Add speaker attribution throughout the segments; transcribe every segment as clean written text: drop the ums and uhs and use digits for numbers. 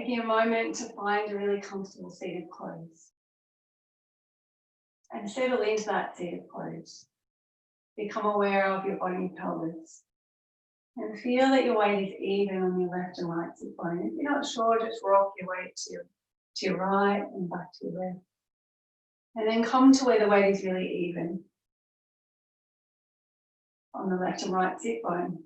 Speaker 1: Taking a moment to find a really comfortable seated pose. And settle into that seated pose. Become aware of your body and pelvis. And feel that your weight is even on your left and right sit bone. If you're not sure, just rock your weight to your right and back to your left. And then come to where the weight is really even on the left and right sit bone.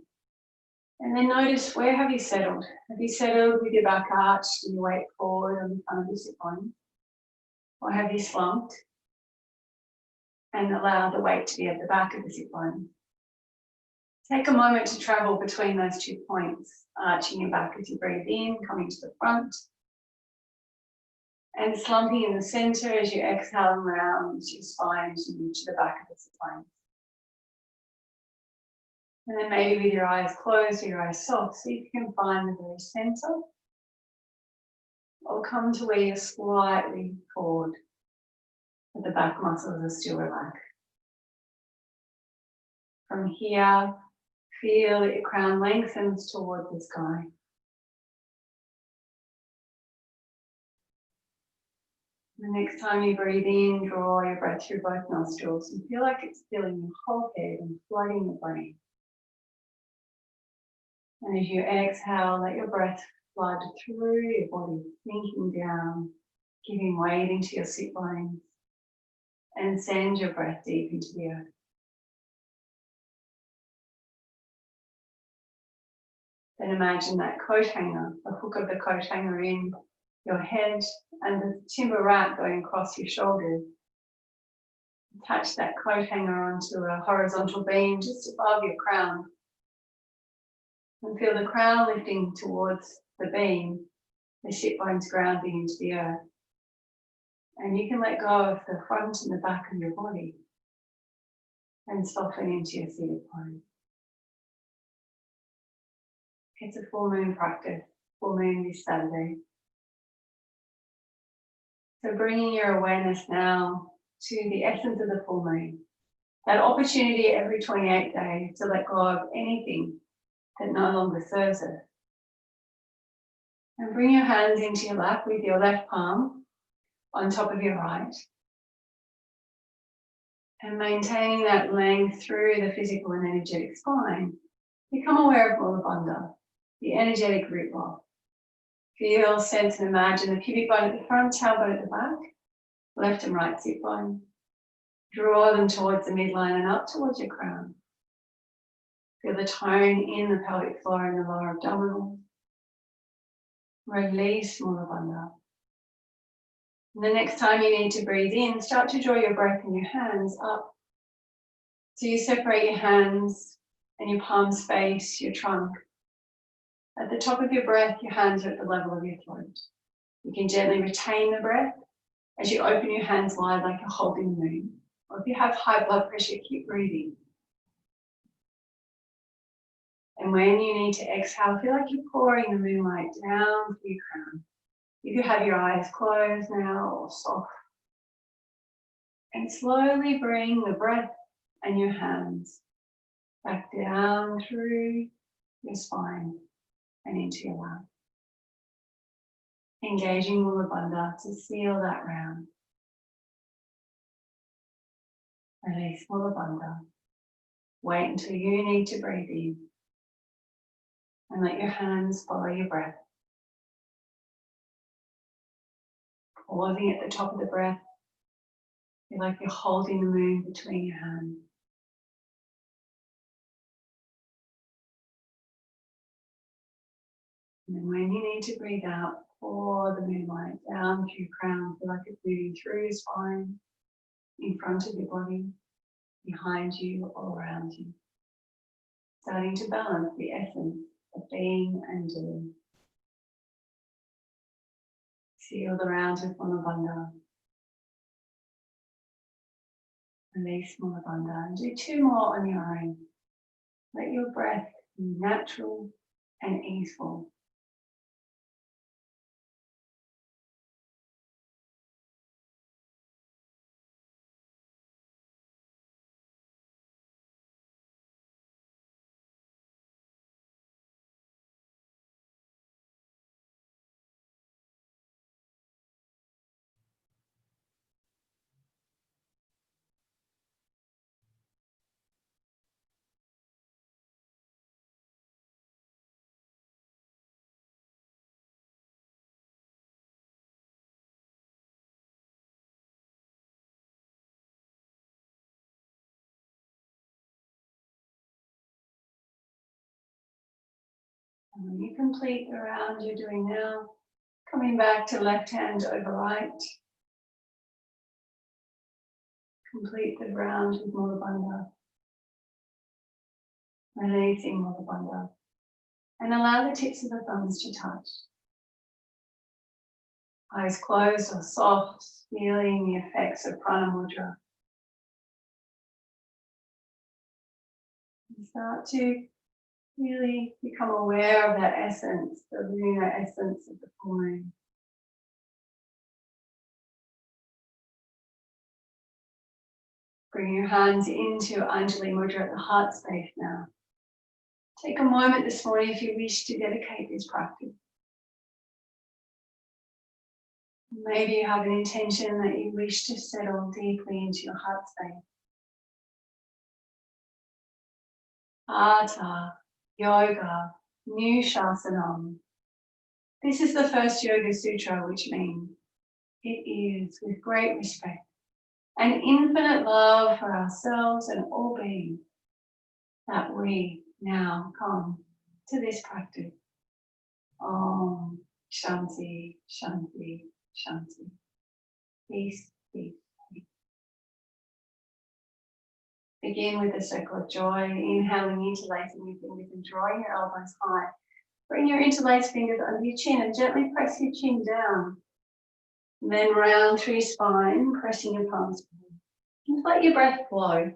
Speaker 1: And then notice, where have you settled? Have you settled with your back arched and your weight forward on the front of your sit bone? Or have you slumped and allow the weight to be at the back of the sit bone? Take a moment to travel between those 2 points, arching your back as you breathe in, coming to the front, and slumping in the center as you exhale and round your spine as you move to the back of the sit bone. And then maybe with your eyes closed or your eyes soft, see if you can find the very center, or come to where you're slightly forward, but the back muscles are still relaxed. From here, feel that your crown lengthens towards the sky. The next time you breathe in, draw your breath through both nostrils and feel like it's filling your whole head and flooding your brain. And as you exhale, let your breath flood through your body, sinking down, giving weight into your sit bones, and send your breath deep into the earth. Then imagine that coat hanger, the hook of the coat hanger in your head and the timber wrap going across your shoulders. Attach that coat hanger onto a horizontal beam just above your crown. And feel the crown lifting towards the beam, the sit bones grounding into the earth. And you can let go of the front and the back of your body and soften into your seated pose. It's a full moon practice, full moon this Saturday. So bringing your awareness now to the essence of the full moon. That opportunity every 28 days to let go of anything that no longer serves us. And bring your hands into your lap with your left palm on top of your right. And maintaining that length through the physical and energetic spine, become aware of Mula Bandha, the energetic root block. Feel, sense and imagine the pubic bone at the front, tailbone at the back, left and right sit bone. Draw them towards the midline and up towards your crown. Feel the tone in the pelvic floor and the lower abdominal. Release Mula Bandha. And the next time you need to breathe in, start to draw your breath and your hands up. So you separate your hands and your palms face your trunk. At the top of your breath, your hands are at the level of your throat. You can gently retain the breath as you open your hands wide like you're holding the moon. Or if you have high blood pressure, keep breathing. And when you need to exhale, feel like you're pouring the moonlight down through your crown. You could have your eyes closed now or soft. And slowly bring the breath and your hands back down through your spine and into your lap. Engaging Mula Bandha to seal that round. Release Mula Bandha. Wait until you need to breathe in. And let your hands follow your breath. Pausing at the top of the breath. Feel like you're holding the moon between your hands. And then when you need to breathe out, pour the moonlight down through your crown. Feel like it's moving through your spine, in front of your body, behind you, all around you. Starting to balance the essence of being and doing. Seal the rounds with Mula Bandha. Release Mula Bandha and do 2 more on your own. Let your breath be natural and easeful. And when you complete the round you're doing now, coming back to left hand over right. Complete the round with Mula Bandha. Releasing Mula Bandha. And allow the tips of the thumbs to touch. Eyes closed or soft, feeling the effects of Prana Mudra. And start to really become aware of that essence, the lunar essence of the full moon. Bring your hands into Anjali Mudra at the heart space now. Take a moment this morning if you wish to dedicate this practice. Maybe you have an intention that you wish to settle deeply into your heart space. Hatha, yoga, new shasanam. This is the first Yoga Sutra, which means it is with great respect and infinite love for ourselves and all beings that we now come to this practice. Om Shanti, Shanti, Shanti. Peace, peace, peace. Begin with a circle of joy, inhaling, interlacing your fingers and drawing your elbows high. Bring your interlaced fingers under your chin and gently press your chin down. And then round through your spine, pressing your palms forward. Just let your breath flow.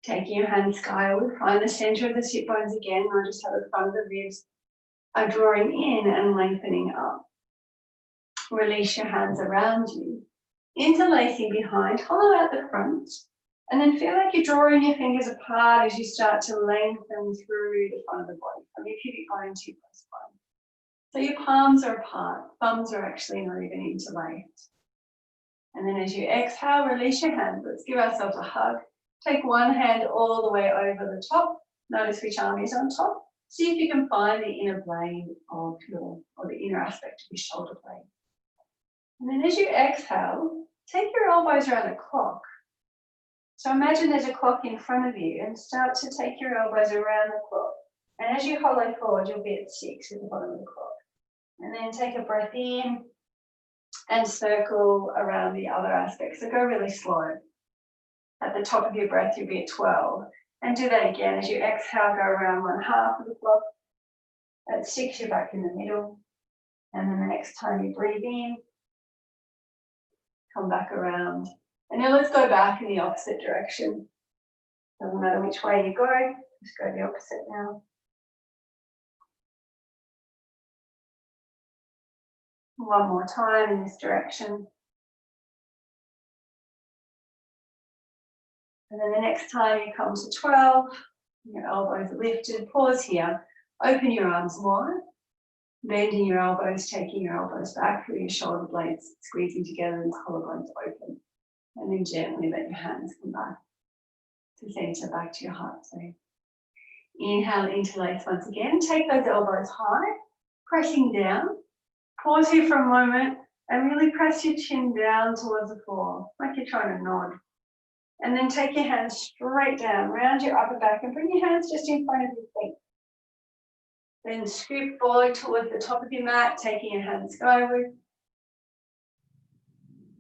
Speaker 1: Taking your hands skyward, find the center of the sit bones again. Notice how the front of the ribs are drawing in and lengthening up. Release your hands around you. Interlacing behind, hollow out the front. And then feel like you're drawing your fingers apart as you start to lengthen through the front of the body, from your pubic bone to your breastbone. So your palms are apart, thumbs are actually not even interlaced. And then as you exhale, release your hands. Let's give ourselves a hug. Take one hand all the way over the top. Notice which arm is on top. See if you can find the inner blade of or the inner aspect of your shoulder blade. And then as you exhale, take your elbows around a clock. So imagine there's a clock in front of you and start to take your elbows around the clock. And as you hollow forward, you'll be at 6 at the bottom of the clock. And then take a breath in and circle around the other aspects. So go really slow. At the top of your breath, you'll be at 12. And do that again. As you exhale, go around 1/2 of the clock. At 6, you're back in the middle. And then the next time you breathe in, come back around. And now let's go back in the opposite direction. Doesn't matter which way you go, just go the opposite now. One more time in this direction. And then the next time you come to 12, your elbows are lifted, pause here, open your arms wide, bending your elbows, taking your elbows back through your shoulder blades, squeezing together and collarbones open. And then gently let your hands come back to center, back to your heart space. Inhale, interlace once again. Take those elbows high, pressing down. Pause here for a moment and really press your chin down towards the floor, like you're trying to nod. And then take your hands straight down, round your upper back and bring your hands just in front of your feet. Then scoop forward towards the top of your mat, taking your hands skyward.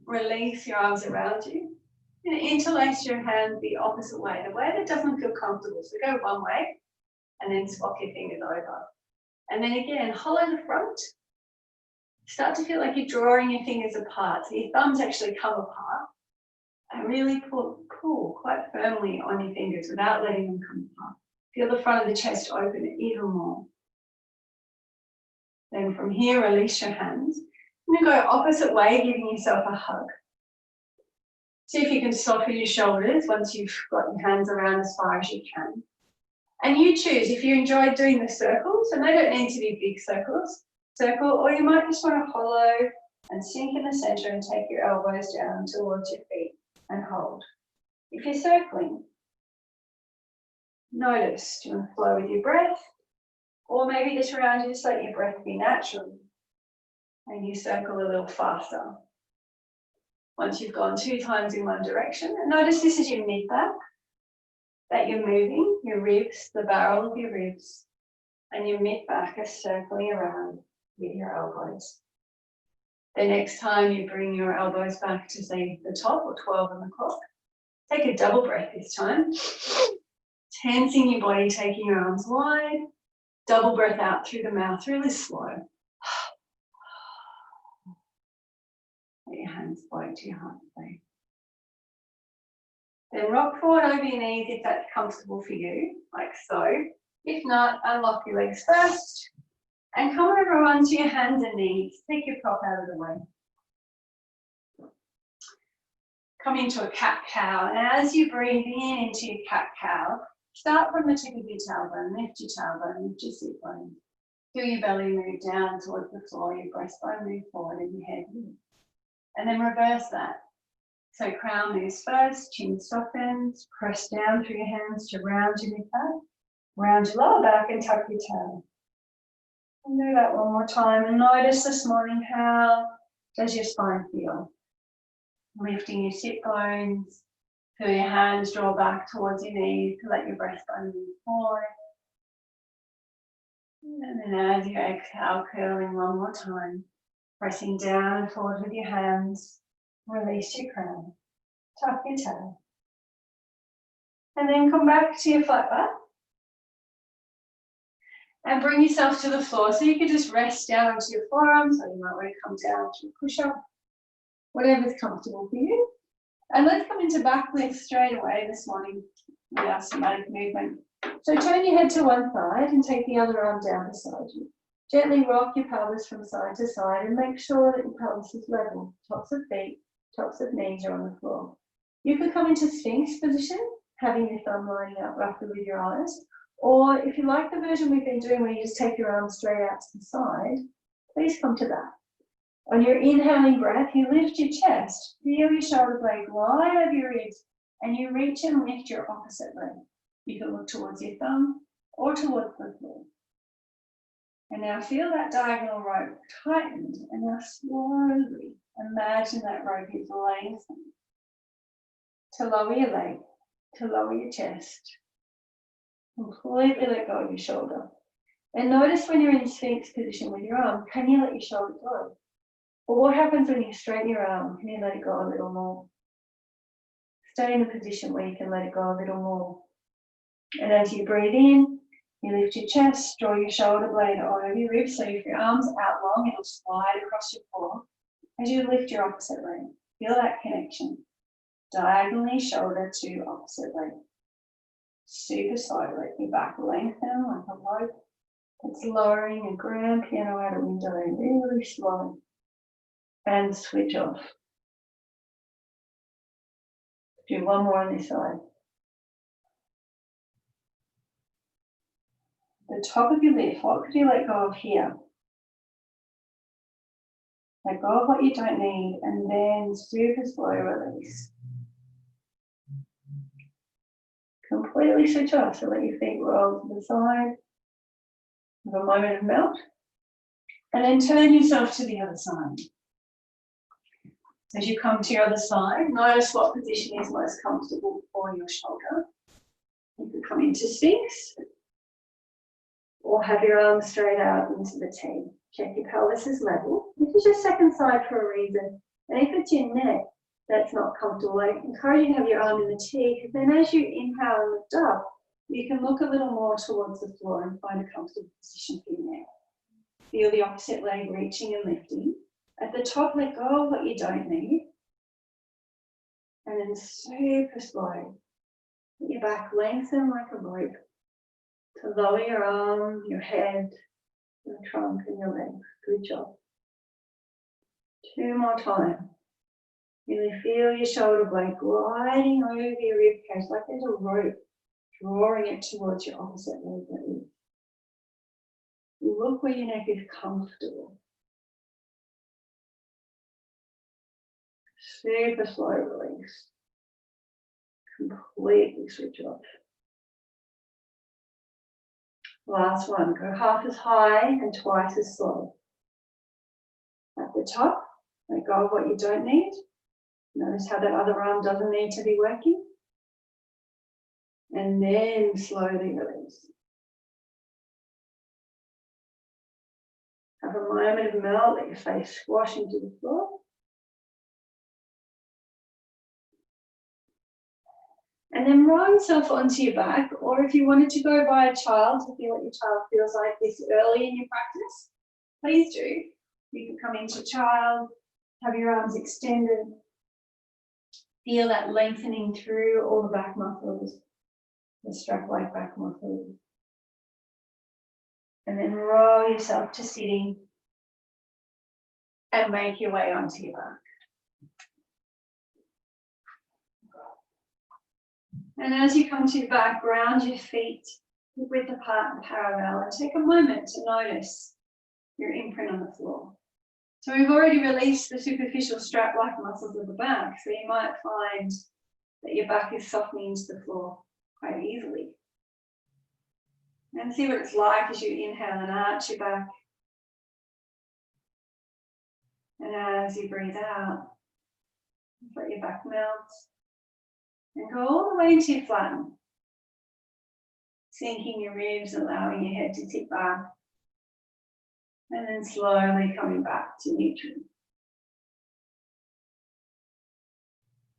Speaker 1: Release your arms around you and interlace your hands the opposite way, the way that doesn't feel comfortable. So go one way and then swap your fingers over. And then again, hollow the front. Start to feel like you're drawing your fingers apart. So your thumbs actually come apart and really pull quite firmly on your fingers without letting them come apart. Feel the front of the chest open even more. Then from here, release your hands. And then go opposite way, giving yourself a hug. See if you can soften your shoulders once you've got your hands around as far as you can. And you choose if you enjoy doing the circles, and they don't need to be big circles, or you might just want to hollow and sink in the center and take your elbows down towards your feet and hold. If you're circling, notice, do you want to flow with your breath? Or maybe just around you, just let your breath be natural. And you circle a little faster. Once you've gone 2 times in one direction, and notice this is your mid back, that you're moving, your ribs, the barrel of your ribs, and your mid back are circling around with your elbows. The next time you bring your elbows back to say the top or 12 on the clock, take a double breath this time. Tensing your body, taking your arms wide. Double breath out through the mouth, really slow. Let your hands float to your heart rate. Then rock forward over your knees if that's comfortable for you, like so. If not, unlock your legs first. And come over onto your hands and knees. Take your prop out of the way. Come into a cat-cow. And as you breathe in into your cat-cow, start from the tip of your tailbone. Lift your tailbone, lift your sit bone. Feel your belly move down towards the floor, your breastbone move forward and your head move. And then reverse that. So crown moves first, chin softens, press down through your hands to round your mid back, round your lower back and tuck your tail. And do that one more time and notice this morning, how does your spine feel? Lifting your sit bones, feel your hands draw back towards your knees to let your breastbone move forward. And then as you exhale, curling one more time, pressing down and forward with your hands, release your crown, tuck your tail. And then come back to your flat back. And bring yourself to the floor. So you can just rest down onto your forearms, or you might want to come down to a push-up, whatever's comfortable for you. And let's come into back lift straight away this morning with our somatic movement. So turn your head to one side and take the other arm down beside you. Gently rock your pelvis from side to side and make sure that your pelvis is level. Tops of feet, tops of knees are on the floor. You could come into Sphinx position, having your thumb lining up roughly with your eyes. Or if you like the version we've been doing where you just take your arms straight out to the side, please come to that. On your inhaling breath, you lift your chest, feel your shoulder blade glide over your ribs, and you reach and lift your opposite leg. You can look towards your thumb or towards the floor. And now feel that diagonal rope tightened, and now slowly imagine that rope is lengthening to lower your leg, to lower your chest. Completely let go of your shoulder. And notice when you're in Sphinx position with your arm, can you let your shoulder go? Or what happens when you straighten your arm? Can you let it go a little more? Stay in a position where you can let it go a little more. And as you breathe in, you lift your chest, draw your shoulder blade over your ribs. So if your arm's out long, it'll slide across your core. As you lift your opposite leg, feel that connection. Diagonally shoulder to opposite leg. Super slow, let your back lengthen like a rope. It's lowering a grand piano out a window, really slow. And switch off. Do one more on this side. The top of your lift, what could you let go of here? Let go of what you don't need and then super slow release. Completely switch off, so let your feet roll to the side. Have a moment of melt. And then turn yourself to the other side. As you come to your other side, notice what position is most comfortable for your shoulder. You can come into Sphinx or have your arms straight out into the T. Check your pelvis is level. This is your second side for a reason. And if it's your neck that's not comfortable, I encourage you to have your arm in the T, because then as you inhale and lift up, you can look a little more towards the floor and find a comfortable position for your neck. Feel the opposite leg reaching and lifting. At the top, let go of what you don't need. And then super slow. Let your back lengthen like a rope to lower your arm, your head, your trunk and your legs. Good job. Two more times. Really feel your shoulder blade gliding over your rib cage like there's a rope, drawing it towards your opposite leg. Look where your neck is comfortable. Super slow release. Completely switch off. Last one, go half as high and twice as slow. At the top, let go of what you don't need. Notice how that other arm doesn't need to be working. And then slowly release. a moment of melt, let your face squash into the floor. And then roll yourself onto your back, or if you wanted to go by a child to feel what your child feels like this early in your practice, please do. You can come into child, have your arms extended, feel that lengthening through all the back muscles, the strap-like back muscles. And then roll yourself to sitting and make your way onto your back. And as you come to your back, ground your feet width apart and parallel, and take a moment to notice your imprint on the floor. So we've already released the superficial strap-like muscles of the back, so you might find that your back is softening into the floor quite easily. And see what it's like as you inhale and arch your back. And as you breathe out, let your back melt. And go all the way into your flatten. Sinking your ribs, allowing your head to tip back. And then slowly coming back to neutral.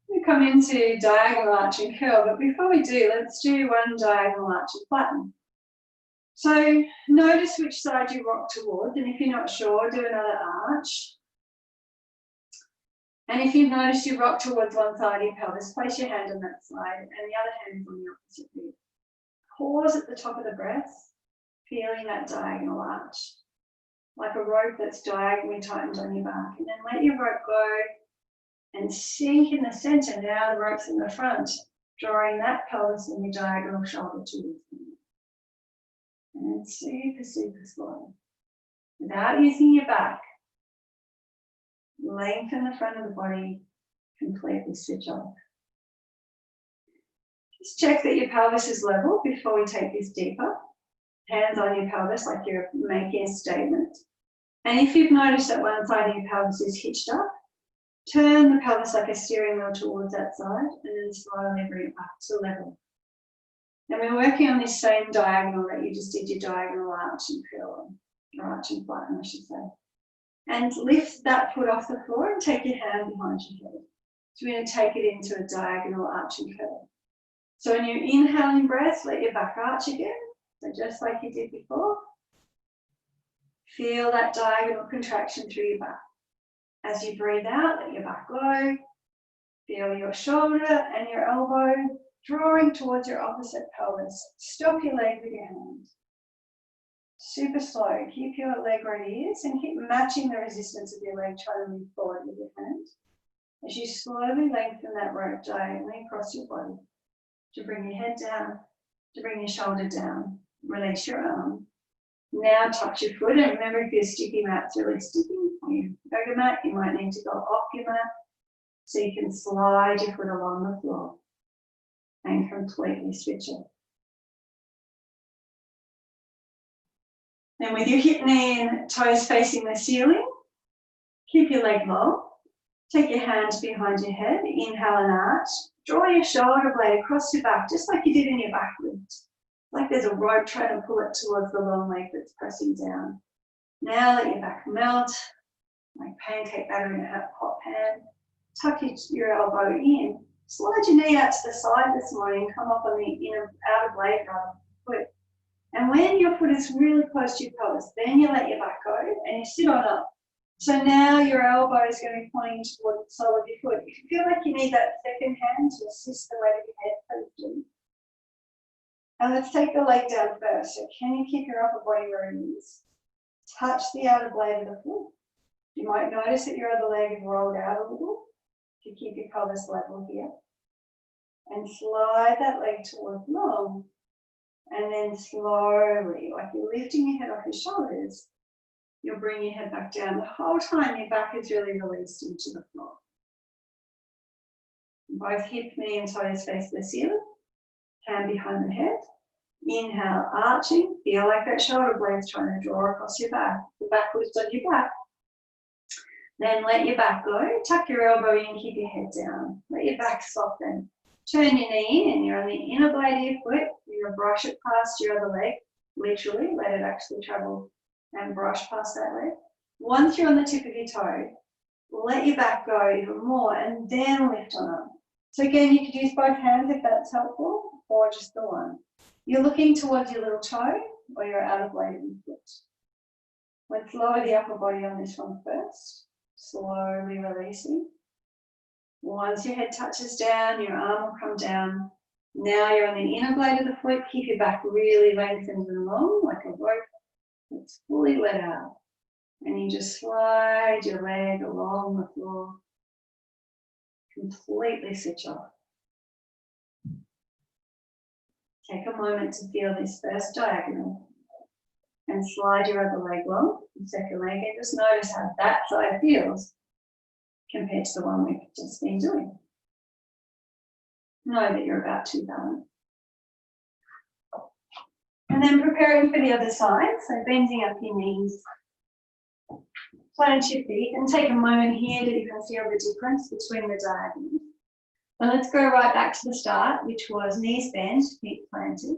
Speaker 1: We come into diagonal arch and curl, but before we do, let's do one diagonal arch and flatten. So notice which side you rock towards, and if you're not sure, do another arch. And if you've noticed you rock towards one side of your pelvis, place your hand on that side and the other hand on the opposite rib. Pause at the top of the breath, feeling that diagonal arch, like a rope that's diagonally tightened on your back. And then let your rope go and sink in the center. Now the rope's in the front, drawing that pelvis and your diagonal shoulder towards you. And then super, super slow. Without using your back, lengthen the front of the body, completely switch off. Just check that your pelvis is level before we take this deeper. Hands on your pelvis like you're making a statement. And if you've noticed that one side of your pelvis is hitched up, turn the pelvis like a steering wheel towards that side and then slowly bring it back to level. And we're working on this same diagonal that you just did your diagonal arch and curl, or arch and flatten, I should say. And lift that foot off the floor and take your hand behind your head. So we're going to take it into a diagonal arch and curl. So in your inhaling breath, let your back arch again. So just like you did before. Feel that diagonal contraction through your back. As you breathe out, let your back go. Feel your shoulder and your elbow drawing towards your opposite pelvis. Stop your leg with your hand. Super slow. Keep your leg where it is and keep matching the resistance of your leg, trying to move forward with your hand. As you slowly lengthen that rope diagonally across your body to bring your head down, to bring your shoulder down. Release your arm. Now touch your foot, and remember if your sticky mat's really sticky, or your yoga mat, you might need to go off your mat so you can slide your foot along the floor and completely switch it. Then with your hip, knee and toes facing the ceiling, keep your leg long. Take your hands behind your head, inhale and arch. Draw your shoulder blade across your back, just like you did in your back lift. Like there's a rope trying to pull it towards the long leg that's pressing down. Now let your back melt, like pancake batter in a hot pan. Tuck your elbow in. Slide your knee out to the side this morning, come up on the inner outer blade rather than foot. And when your foot is really close to your pelvis, then you let your back go and you sit on up. So now your elbow is going to be pointing toward the sole of your foot. If you feel like you need that second hand to assist the weight of your head, please do. And let's take the leg down first. So can you keep your upper body where it is? Touch the outer blade of the foot. You might notice that your other leg is rolled out a little to keep your pelvis level here. And slide that leg towards long. And then slowly, like you're lifting your head off your shoulders, you'll bring your head back down. The whole time your back is really released into the floor. Both hip, knee and toes face the ceiling. Hand behind the head. Inhale, arching. Feel like that shoulder blade's trying to draw across your back. The back lifts on your back. Then let your back go. Tuck your elbow in, keep your head down. Let your back soften. Turn your knee in and you're on the inner blade of your foot. You're going to brush it past your other leg. Literally, let it actually travel and brush past that leg. Once you're on the tip of your toe, let your back go even more and then lift on up. So again, you could use both hands if that's helpful, or just the one. You're looking towards your little toe or your outer blade of your foot. Let's lower the upper body on this one first, slowly releasing. Once your head touches down, your arm will come down. Now you're on the inner blade of the foot. Keep your back really lengthened and long, like a rope. It's fully let out. And you just slide your leg along the floor. Completely switch off. Take a moment to feel this first diagonal. And slide your other leg long, the second leg, and just notice how that side feels compared to the one we've just been doing. Know that you're about to balance. And then preparing for the other side, so bending up your knees, plant your feet, and take a moment here to even feel the difference between the diagonals. And let's go right back to the start, which was knees bent, feet planted,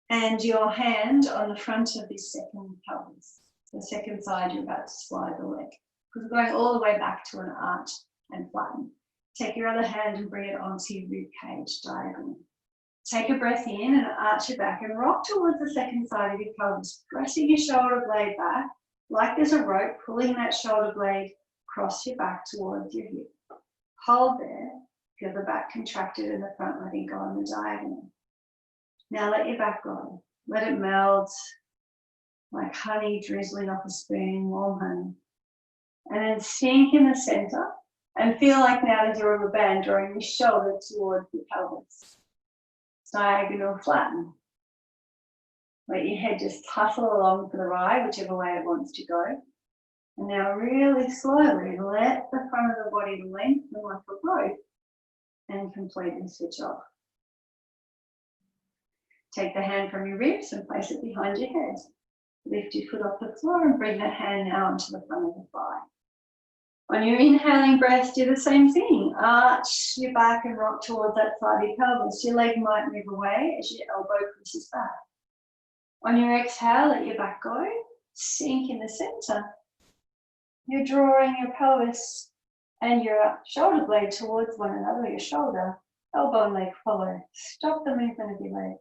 Speaker 1: and your hand on the front of this second pelvis, the second side you're about to slide the leg. Because we're going all the way back to an arch and flatten. Take your other hand and bring it onto your rib cage diagonally. Take a breath in and arch your back and rock towards the second side of your pelvis, pressing your shoulder blade back like there's a rope, pulling that shoulder blade across your back towards your hip. Hold there, feel the back contracted and the front letting go on the diagonal. Now let your back go. Let it melt like honey drizzling off a spoon, warm honey. And then sink in the center and feel like now there's a rubber band drawing your shoulder towards the pelvis. Diagonal flatten. Let your head just tussle along for the ride, whichever way it wants to go. And now really slowly let the front of the body lengthen like a rope and completely switch off. Take the hand from your ribs and place it behind your head. Lift your foot off the floor and bring that hand now onto the front of the thigh. On your inhaling breath, do the same thing. Arch your back and rock towards that side of your pelvis. Your leg might move away as your elbow pushes back. On your exhale, let your back go. Sink in the center. You're drawing your pelvis and your shoulder blade towards one another, your shoulder, elbow and leg follow. Stop the movement of your leg.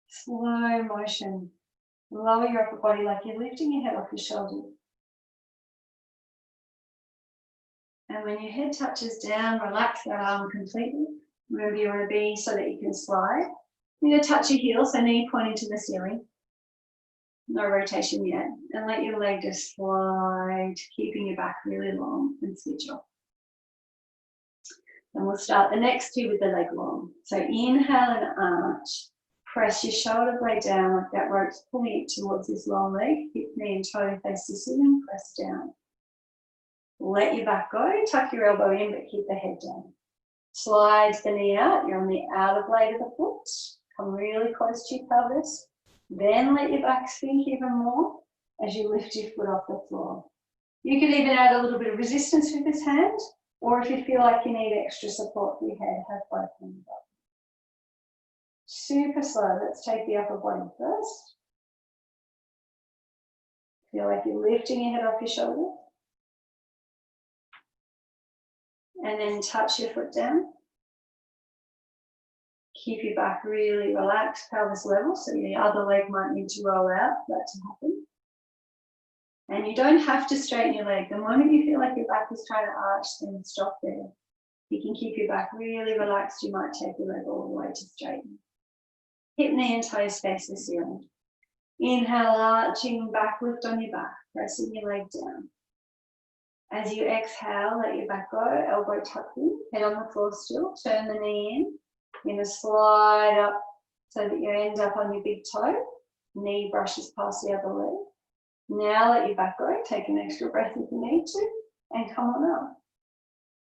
Speaker 1: Slow motion. Lower your upper body like you're lifting your head off your shoulder. And when your head touches down, relax that arm completely. Wherever you want to be so that you can slide. You're going to touch your heel, so knee pointing to the ceiling. No rotation yet. And let your leg just slide, keeping your back really long and switch off. And we'll start the next two with the leg long. So inhale and arch. Press your shoulder blade down like that rope's pulling it towards this long leg. Hip, knee and toe face the ceiling, press down. Let your back go, tuck your elbow in, but keep the head down. Slide the knee out, you're on the outer blade of the foot. Come really close to your pelvis. Then let your back sink even more as you lift your foot off the floor. You could even add a little bit of resistance with this hand, or if you feel like you need extra support for your head, have both hands up. Super slow. Let's take the upper body first. Feel like you're lifting your head off your shoulder. And then touch your foot down. Keep your back really relaxed, pelvis level, so the other leg might need to roll out for that to happen. And you don't have to straighten your leg. The moment you feel like your back is trying to arch, then stop there. You can keep your back really relaxed. You might take your leg all the way to straighten. Hip, knee and toes face the ceiling. Inhale, arching back, lift on your back, pressing your leg down. As you exhale, let your back go, elbow tucked in, head on the floor still, turn the knee in. You're going to slide up so that you end up on your big toe. Knee brushes past the other leg. Now let your back go, take an extra breath if you need to, and come on up.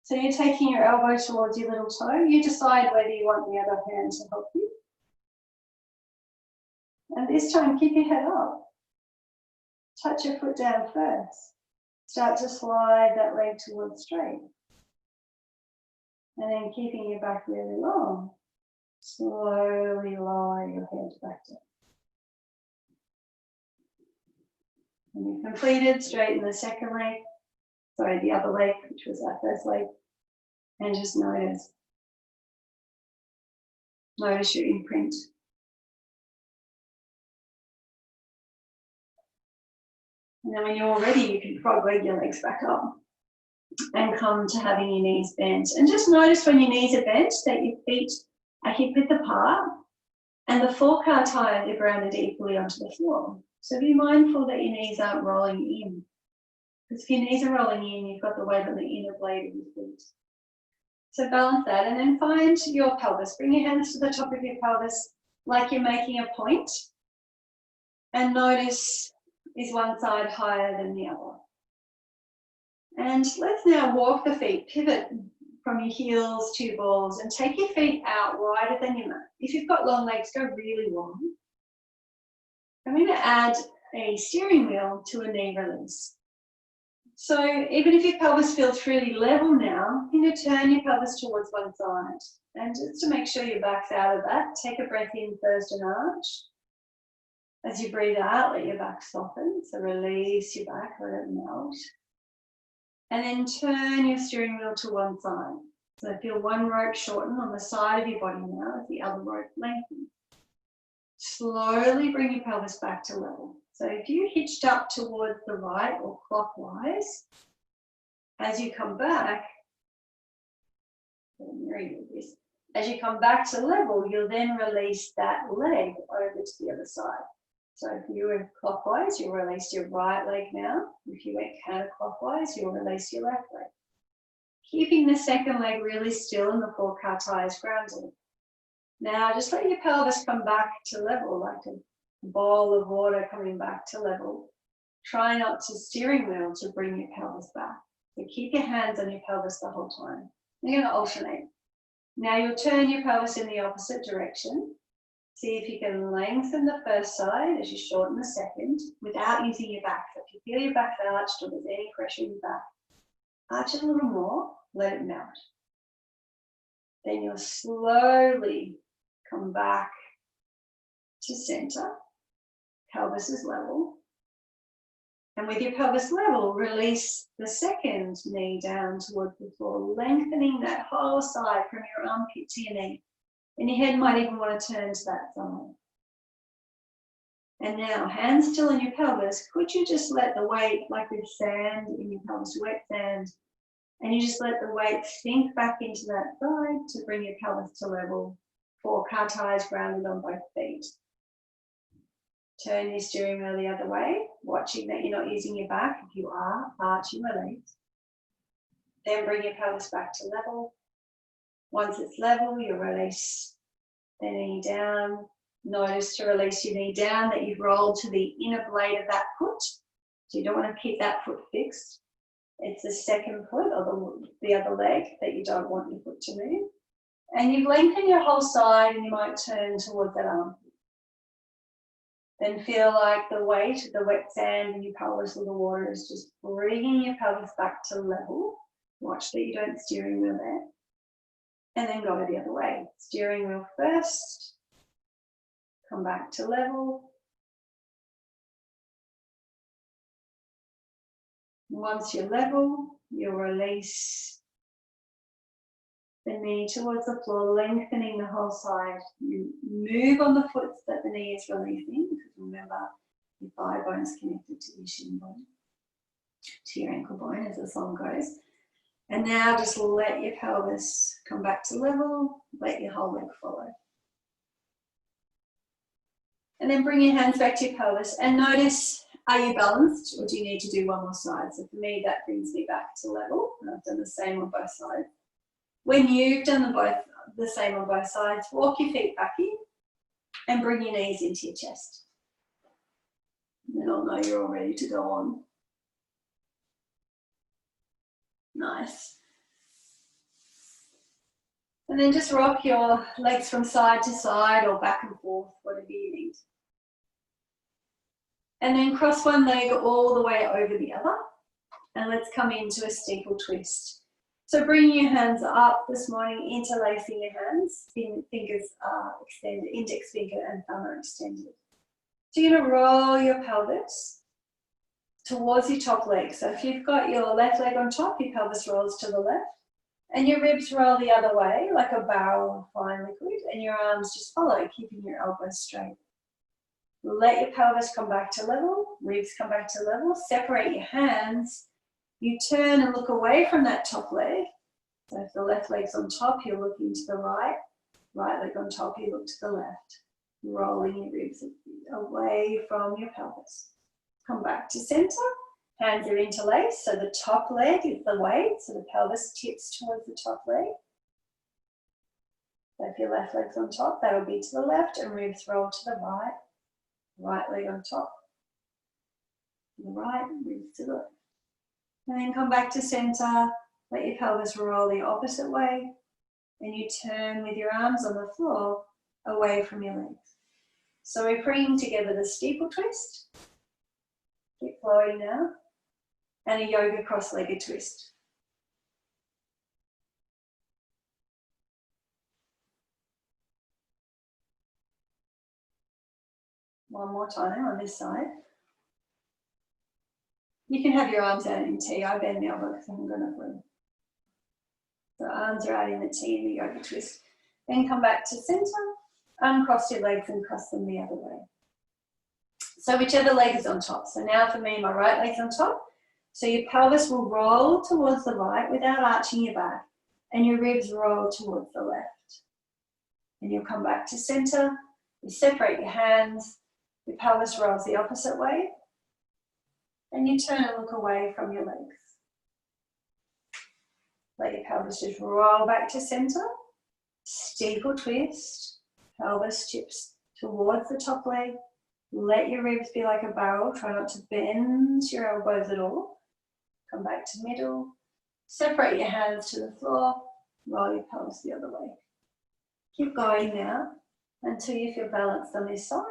Speaker 1: So you're taking your elbow towards your little toe. You decide whether you want the other hand to help you. And this time, keep your head up. Touch your foot down first. Start to slide that leg towards straight. And then keeping your back really long, slowly lower your head back down. And you've completed, straighten the second leg, sorry, the other leg, which was our first leg, and just notice. Notice your imprint. And then when you're ready, you can frog leg your legs back up and come to having your knees bent. And just notice when your knees are bent that your feet are hip width apart and the forearms are grounded equally onto the floor. So be mindful that your knees aren't rolling in. Because if your knees are rolling in, you've got the weight on the inner blade of your feet. So balance that and then find your pelvis. Bring your hands to the top of your pelvis like you're making a point. And notice, is one side higher than the other? And let's now walk the feet, pivot from your heels to your balls and take your feet out wider than your mat. If you've got long legs, go really long. I'm going to add a steering wheel to a knee release. So even if your pelvis feels really level now, you're going to turn your pelvis towards one side. And just to make sure your back's out of that, take a breath in first and arch. As you breathe out, let your back soften. So release your back, let it melt. And then turn your steering wheel to one side. So feel one rope shorten on the side of your body now as the other rope lengthens. Slowly bring your pelvis back to level. So if you hitched up towards the right or clockwise, as you come back, as you come back to level, you'll then release that leg over to the other side. So if you were clockwise, you'll release your right leg now. If you went counterclockwise, you'll release your left leg. Keeping the second leg really still and the forearm is grounded. Now just let your pelvis come back to level like a bowl of water coming back to level. Try not to steering wheel to bring your pelvis back. So keep your hands on your pelvis the whole time. You're going to alternate. Now you'll turn your pelvis in the opposite direction. See if you can lengthen the first side as you shorten the second without using your back. So if you feel your back arched or there's any pressure in your back, arch it a little more, let it melt. Then you'll slowly come back to center. Pelvis is level. And with your pelvis level, release the second knee down towards the floor, lengthening that whole side from your armpit to your knee. And your head might even want to turn to that side. And now, hands still in your pelvis, could you just let the weight, like with sand in your pelvis, wet sand, and you just let the weight sink back into that side to bring your pelvis to level. Forearm is grounded on both feet. Turn your steering wheel the other way, watching that you're not using your back. If you are, arch your legs. Then bring your pelvis back to level. Once it's level, you'll release the knee down. Notice to release your knee down that you've rolled to the inner blade of that foot. So you don't want to keep that foot fixed. It's the second foot or the other leg that you don't want your foot to move. And you've lengthened your whole side and you might turn towards that arm. Then feel like the weight of the wet sand in your pelvis or the water is just bringing your pelvis back to level. Watch that you don't steering wheel there. And then go the other way. Steering wheel first. Come back to level. Once you're level, you'll release the knee towards the floor, lengthening the whole side. You move on the foot that the knee is releasing. Remember, your thigh bone is connected to your shin bone, to your ankle bone as the song goes. And now just let your pelvis come back to level, let your whole leg follow. And then bring your hands back to your pelvis and notice, are you balanced or do you need to do one more side? So for me, that brings me back to level. And I've done the same on both sides. When you've done the same on both sides, walk your feet back in and bring your knees into your chest. And then I'll know you're all ready to go on. Nice. And then just rock your legs from side to side or back and forth, whatever you need. And then cross one leg all the way over the other. And let's come into a steeple twist. So bring your hands up this morning, interlacing your hands. Fingers are extended, index finger and thumb are extended. So you're going to roll your pelvis
Speaker 2: towards your top leg. So if you've got your left leg on top, your pelvis rolls to the left, and your ribs roll the other way like a barrel of fine liquid, and your arms just follow, keeping your elbows straight. Let your pelvis come back to level, ribs come back to level, separate your hands. You turn and look away from that top leg. So if the left leg's on top, you're looking to the right. Right leg on top, you look to the left. Rolling your ribs away from your pelvis. Come back to center. Hands are interlaced, so the top leg is the weight, so the pelvis tips towards the top leg. So if your left leg's on top, that'll be to the left, and ribs roll to the right. Right leg on top. To the right, ribs to the left. And then come back to center. Let your pelvis roll the opposite way. And you turn with your arms on the floor away from your legs. So we're bringing together the steeple twist. Keep flowing now. And a yoga cross-legged twist. One more time on this side. You can have your arms out in T. I bend the elbow because I'm going to flee. So arms are out in the T in the yoga twist. Then come back to center, uncross your legs and cross them the other way. So whichever leg is on top. So now for me, my right leg's on top. So your pelvis will roll towards the right without arching your back, and your ribs roll towards the left. And you'll come back to center. You separate your hands. Your pelvis rolls the opposite way. And you turn and look away from your legs. Let your pelvis just roll back to center. Steeple twist. Pelvis tips towards the top leg. Let your ribs be like a barrel. Try not to bend your elbows at all. Come back to middle. Separate your hands to the floor. Roll your pelvis the other way. Keep going now until you feel balanced on this side.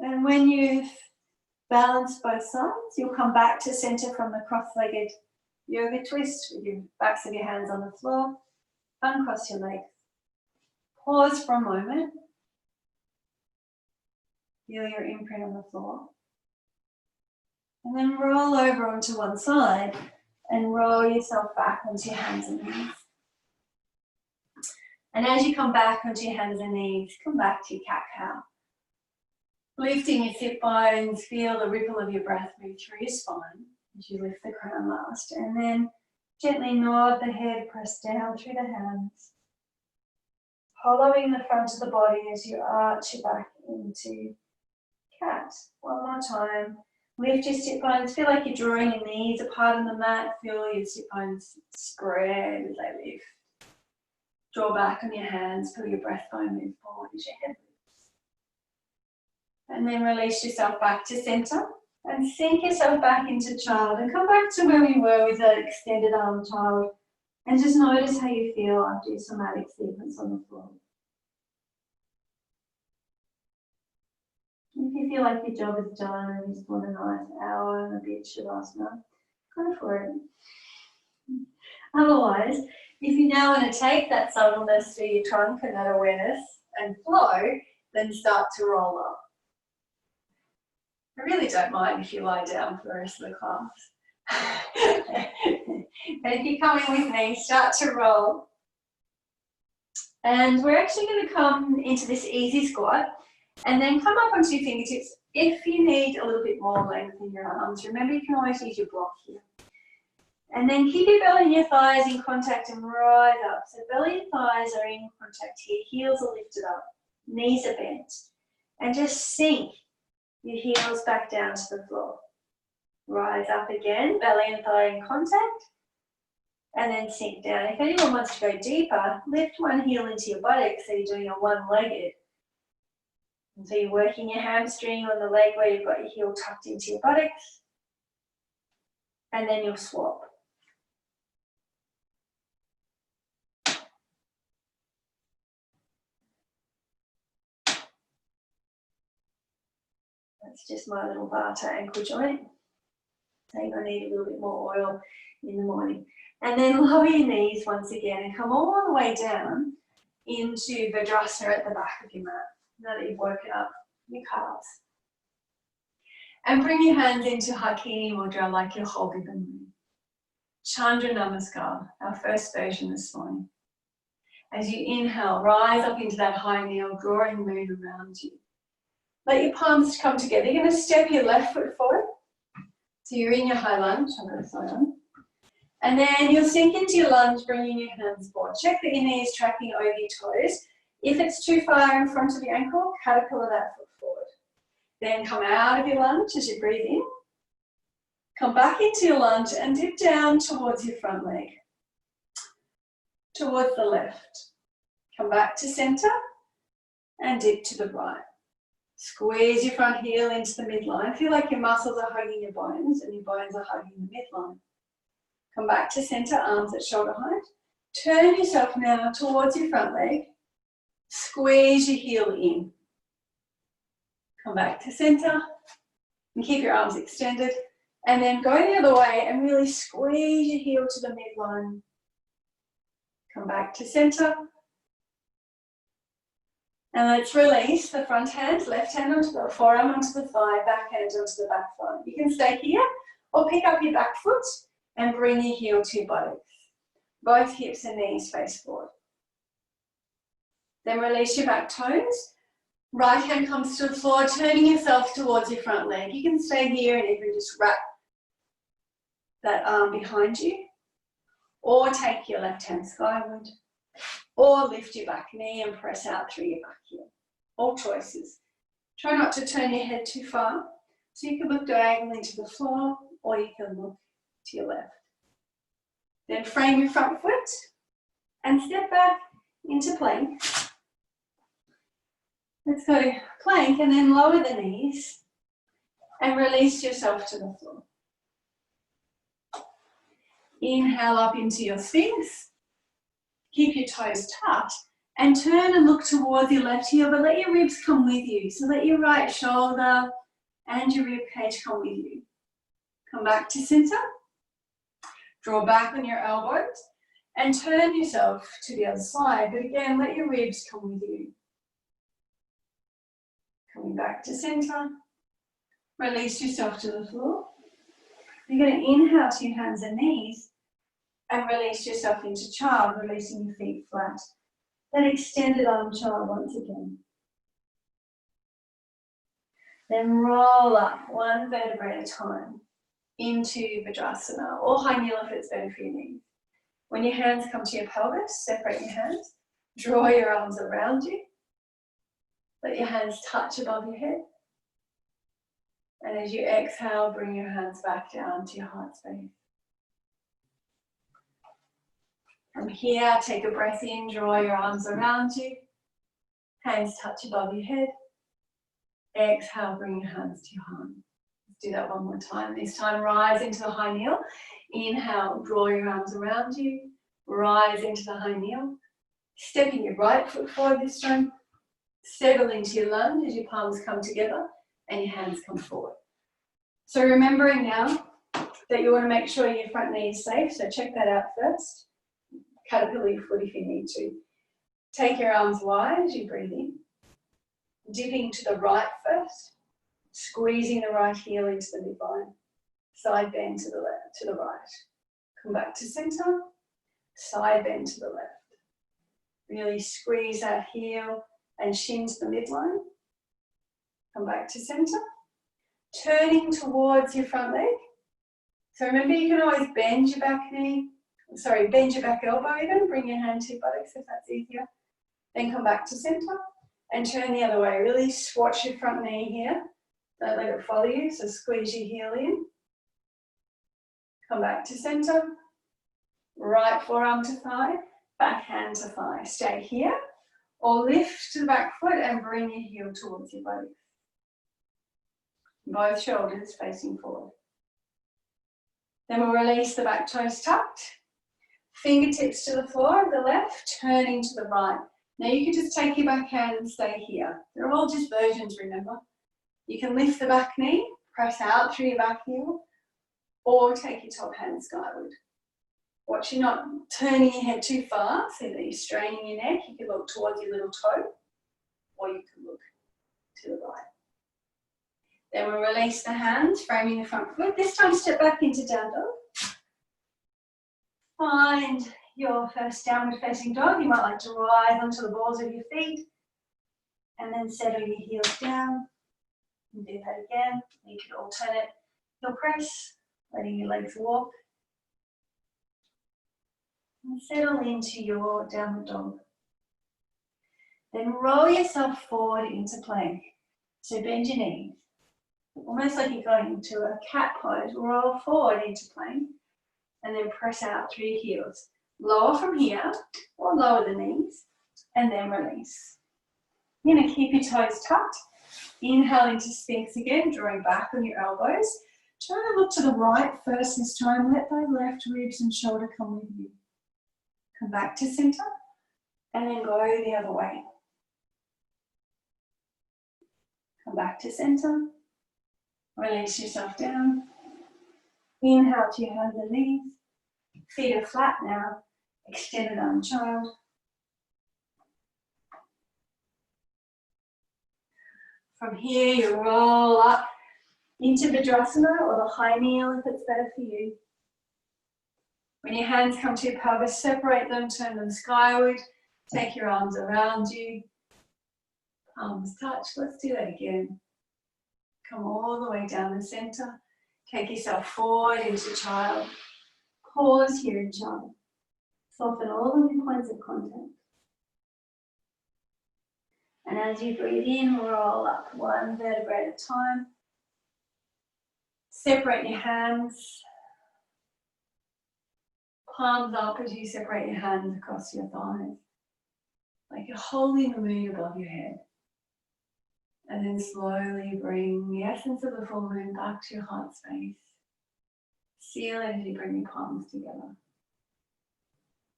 Speaker 2: And when you've balanced both sides, you'll come back to center from the cross-legged yoga twist with your backs of your hands on the floor. Uncross your legs. Pause for a moment. Feel your imprint on the floor. And then roll over onto one side and roll yourself back onto your hands and knees. And as you come back onto your hands and knees, come back to your cat-cow. Lifting your sit bones, feel the ripple of your breath move through your spine as you lift the crown last. And then gently nod the head, press down through the hands. Hollowing the front of the body as you arch your back into cat. One more time. Lift your sit bones. Feel like you're drawing your knees apart on the mat. Feel your sit bones spread as they lift. Draw back on your hands. Feel your breastbone move forward as your head lifts. And then release yourself back to center. And sink yourself back into child. And come back to where we were with that extended arm child. And just notice how you feel after your somatic sequence on the floor. If you feel like your job is done and you just want a nice hour and a bit shavasana, go for it. Otherwise, if you now want to take that subtleness to your trunk and that awareness and flow, then start to roll up. I really don't mind if you lie down for the rest of the class. But if you're coming with me, start to roll. And we're actually going to come into this easy squat and then come up onto your fingertips. If you need a little bit more length in your arms, remember you can always use your block here. And then keep your belly and your thighs in contact and rise up. So belly and thighs are in contact here, heels are lifted up, knees are bent. And just sink your heels back down to the floor. Rise up again, belly and thigh in contact, and then sink down. If anyone wants to go deeper, lift one heel into your buttocks so you're doing a one-legged. And so you're working your hamstring on the leg where you've got your heel tucked into your buttocks, and then you'll swap. That's just my little Vata ankle joint. So you're going to need a little bit more oil in the morning. And then lower your knees once again and come all the way down into Vajrasana at the back of your mat. Now that you've woken up your calves. And bring your hands into Hakini Mudra like you're holding them. Chandra Namaskar, our first version this morning. As you inhale, rise up into that high kneel, drawing moon around you. Let your palms come together. You're going to step your left foot forward. So you're in your high lunge. I'm going to slow down. And then you'll sink into your lunge, bringing your hands forward. Check that your knee is tracking over your toes. If it's too far in front of your ankle, caterpillar that foot forward. Then come out of your lunge as you breathe in. Come back into your lunge and dip down towards your front leg. Towards the left. Come back to center and dip to the right. Squeeze your front heel into the midline. Feel like your muscles are hugging your bones and your bones are hugging the midline. Come back to center, arms at shoulder height. Turn yourself now towards your front leg. Squeeze your heel in. Come back to center and keep your arms extended. And then go the other way and really squeeze your heel to the midline. Come back to center. And let's release the front hand, left hand onto the forearm, onto the thigh, back hand onto the back thigh. You can stay here or pick up your back foot and bring your heel to your buttocks. Both hips and knees face forward. Then release your back toes. Right hand comes to the floor, turning yourself towards your front leg. You can stay here and even just wrap that arm behind you. Or take your left hand skyward. Or lift your back knee and press out through your back heel. All choices. Try not to turn your head too far. So you can look diagonally to the floor or you can look to your left. Then frame your front foot and step back into plank. Let's go plank and then lower the knees and release yourself to the floor. Inhale up into your Sphinx. Keep your toes tucked and turn and look towards your left heel, but let your ribs come with you. So let your right shoulder and your rib cage come with you. Come back to center. Draw back on your elbows and turn yourself to the other side. But again, let your ribs come with you. Coming back to center. Release yourself to the floor. You're going to inhale to your hands and knees and release yourself into child, releasing your feet flat. Then extended arm child once again. Then roll up one vertebrae at a time into Vajrasana, or high kneel if it's better for your knees. When your hands come to your pelvis, separate your hands, draw your arms around you, let your hands touch above your head, and as you exhale, bring your hands back down to your heart space. From here, take a breath in, draw your arms around you, hands touch above your head, exhale, bring your hands to your heart. Let's do that one more time. This time, rise into the high kneel. Inhale, draw your arms around you, rise into the high kneel. Stepping your right foot forward this time. Settle into your lunge as your palms come together and your hands come forward. So remembering now that you want to make sure your front knee is safe, so check that out first. Caterpillar your foot if you need to. Take your arms wide as you breathe in. Dipping to the right first. Squeezing the right heel into the midline. Side bend to the left, to the right. Come back to center. Side bend to the left. Really squeeze that heel and shin to the midline. Come back to center. Turning towards your front leg. So remember, you can always bend your back knee. Bend your back elbow even. Bring your hand to your buttocks if that's easier. Then come back to center and turn the other way. Really swatch your front knee here. Don't let it follow you, so squeeze your heel in. Come back to center. Right forearm to thigh, back hand to thigh. Stay here. Or lift to the back foot and bring your heel towards your buttocks. Both shoulders facing forward. Then we'll release the back toes tucked. Fingertips to the floor of the left, turning to the right. Now you can just take your back hand and stay here. They're all just versions, remember. You can lift the back knee, press out through your back heel, or take your top hand skyward. Watch you not turning your head too far so that you're straining your neck. You can look towards your little toe, or you can look to the right. Then we'll release the hands, framing the front foot. This time step back into down dog. Find your first downward facing dog. You might like to rise onto the balls of your feet and then settle your heels down. And do that again. You could alternate heel press, letting your legs walk. And settle into your downward dog. Then roll yourself forward into plank. So bend your knees. Almost like you're going into a cat pose. Roll forward into plank. And then press out through your heels. Lower from here, or lower the knees. And then release. You're going to keep your toes tucked. Inhale into Sphinx again, drawing back on your elbows. Try to look to the right first this time. Let those left ribs and shoulder come with you. Come back to center. And then go the other way. Come back to center. Release yourself down. Inhale to your hands and knees. Feet are flat now. Extended arm child. From here, you roll up into Vajrasana or the high kneel if it's better for you. When your hands come to your pelvis, separate them, turn them skyward. Take your arms around you. Palms touch. Let's do that again. Come all the way down the center. Take yourself forward into child. Pause here in child. Soften all of your points of contact. And as you breathe in, roll up one vertebrae at a time. Separate your hands. Palms up as you separate your hands across your thighs. Like you're holding the moon above your head. And then slowly bring the essence of the full moon back to your heart space. Seal it as you bring your palms together.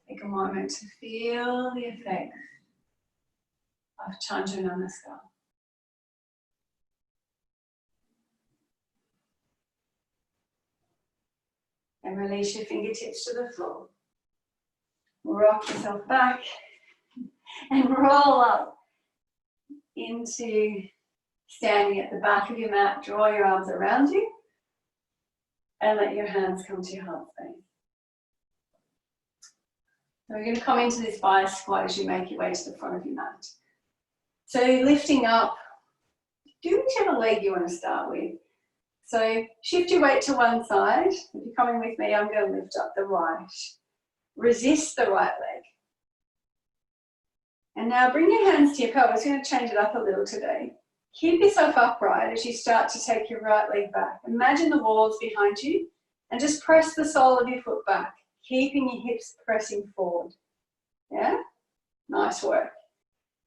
Speaker 2: Take a moment to feel the effects of Chandra Namaskar. And release your fingertips to the floor. Rock yourself back and roll up into standing at the back of your mat. Draw your arms around you and let your hands come to your heart space. So we're going to come into this bias squat as you make your way to the front of your mat. So lifting up, do whichever leg you want to start with. So shift your weight to one side. If you're coming with me, I'm going to lift up the right. Resist the right leg. And now bring your hands to your pelvis. We're going to change it up a little today. Keep yourself upright as you start to take your right leg back. Imagine the walls behind you and just press the sole of your foot back, keeping your hips pressing forward. Yeah? Nice work.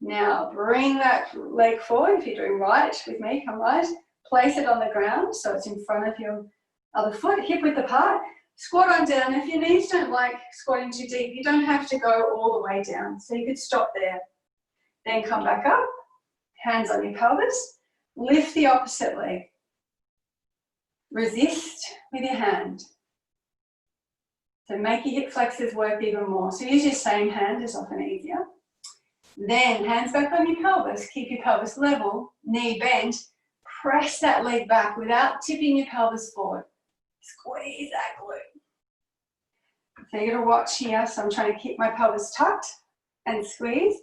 Speaker 2: Now bring that leg forward. If you're doing right with me, come right. Place it on the ground so it's in front of your other foot, hip width apart. Squat on down. If your knees don't like squatting too deep, you don't have to go all the way down. So you could stop there. Then come back up. Hands on your pelvis. Lift the opposite leg. Resist with your hand. So make your hip flexors work even more. So use your same hand, is often easier. Then hands back on your pelvis. Keep your pelvis level, knee bent. Press that leg back without tipping your pelvis forward. Squeeze that glute. So you're going to watch here. So I'm trying to keep my pelvis tucked and squeeze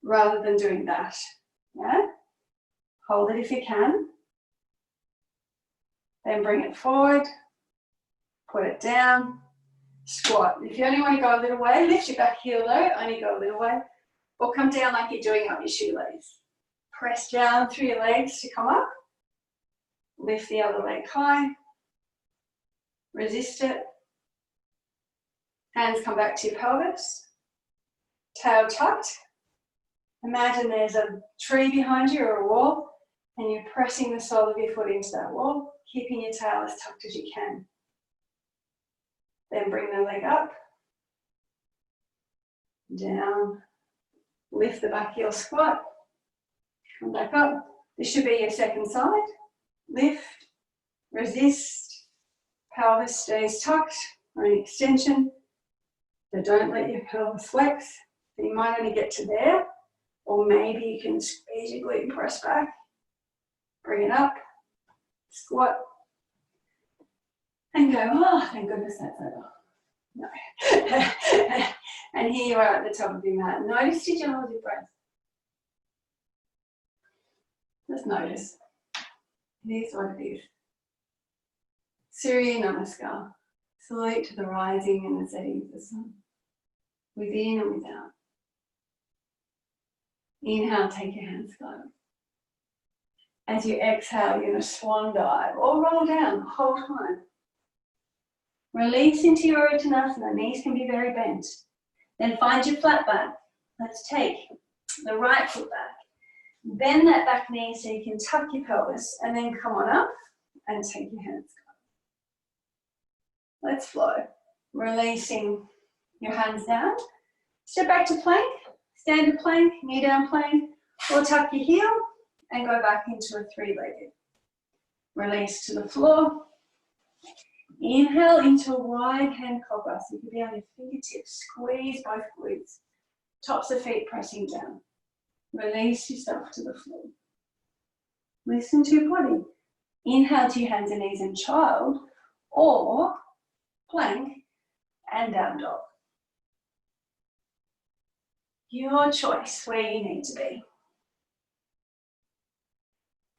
Speaker 2: rather than doing that. Yeah? Hold it if you can. Then bring it forward. Put it down. Squat. If you only want to go a little way, lift your back heel low, only go a little way. Or come down like you're doing up your shoelace. Press down through your legs to come up. Lift the other leg high. Resist it. Hands come back to your pelvis. Tail tucked. Imagine there's a tree behind you or a wall, and you're pressing the sole of your foot into that wall, keeping your tail as tucked as you can. Then bring the leg up, down, lift the back heel squat, come back up, This should be your second side. Lift, resist, pelvis stays tucked or an extension. So don't let your pelvis flex. So you might only get to there, or maybe you can squeeze your glute and press back. Bring it up, squat, and go, oh, thank goodness that's over. No. And here you are at the top of your mat. Notice, did you hold your breath? Just notice. It is what it is. Surya Namaskar. Salute to the rising and the setting of the sun. Within and without. Inhale, take your hands low. As you exhale, you're going to swan dive or roll down the whole time. Release into your Uttanasana. Knees can be very bent. Then find your flat back. Let's take the right foot back. Bend that back knee so you can tuck your pelvis and then come on up and take your hands. Let's flow. Releasing your hands down. Step back to plank, standard plank, knee down plank, or tuck your heel and go back into a three-legged. Release to the floor. Inhale into a wide hand cobra. So you can be on your fingertips. Squeeze both glutes. Tops of feet pressing down. Release yourself to the floor. Listen to your body. Inhale to your hands and knees in child or plank and down dog. Your choice where you need to be.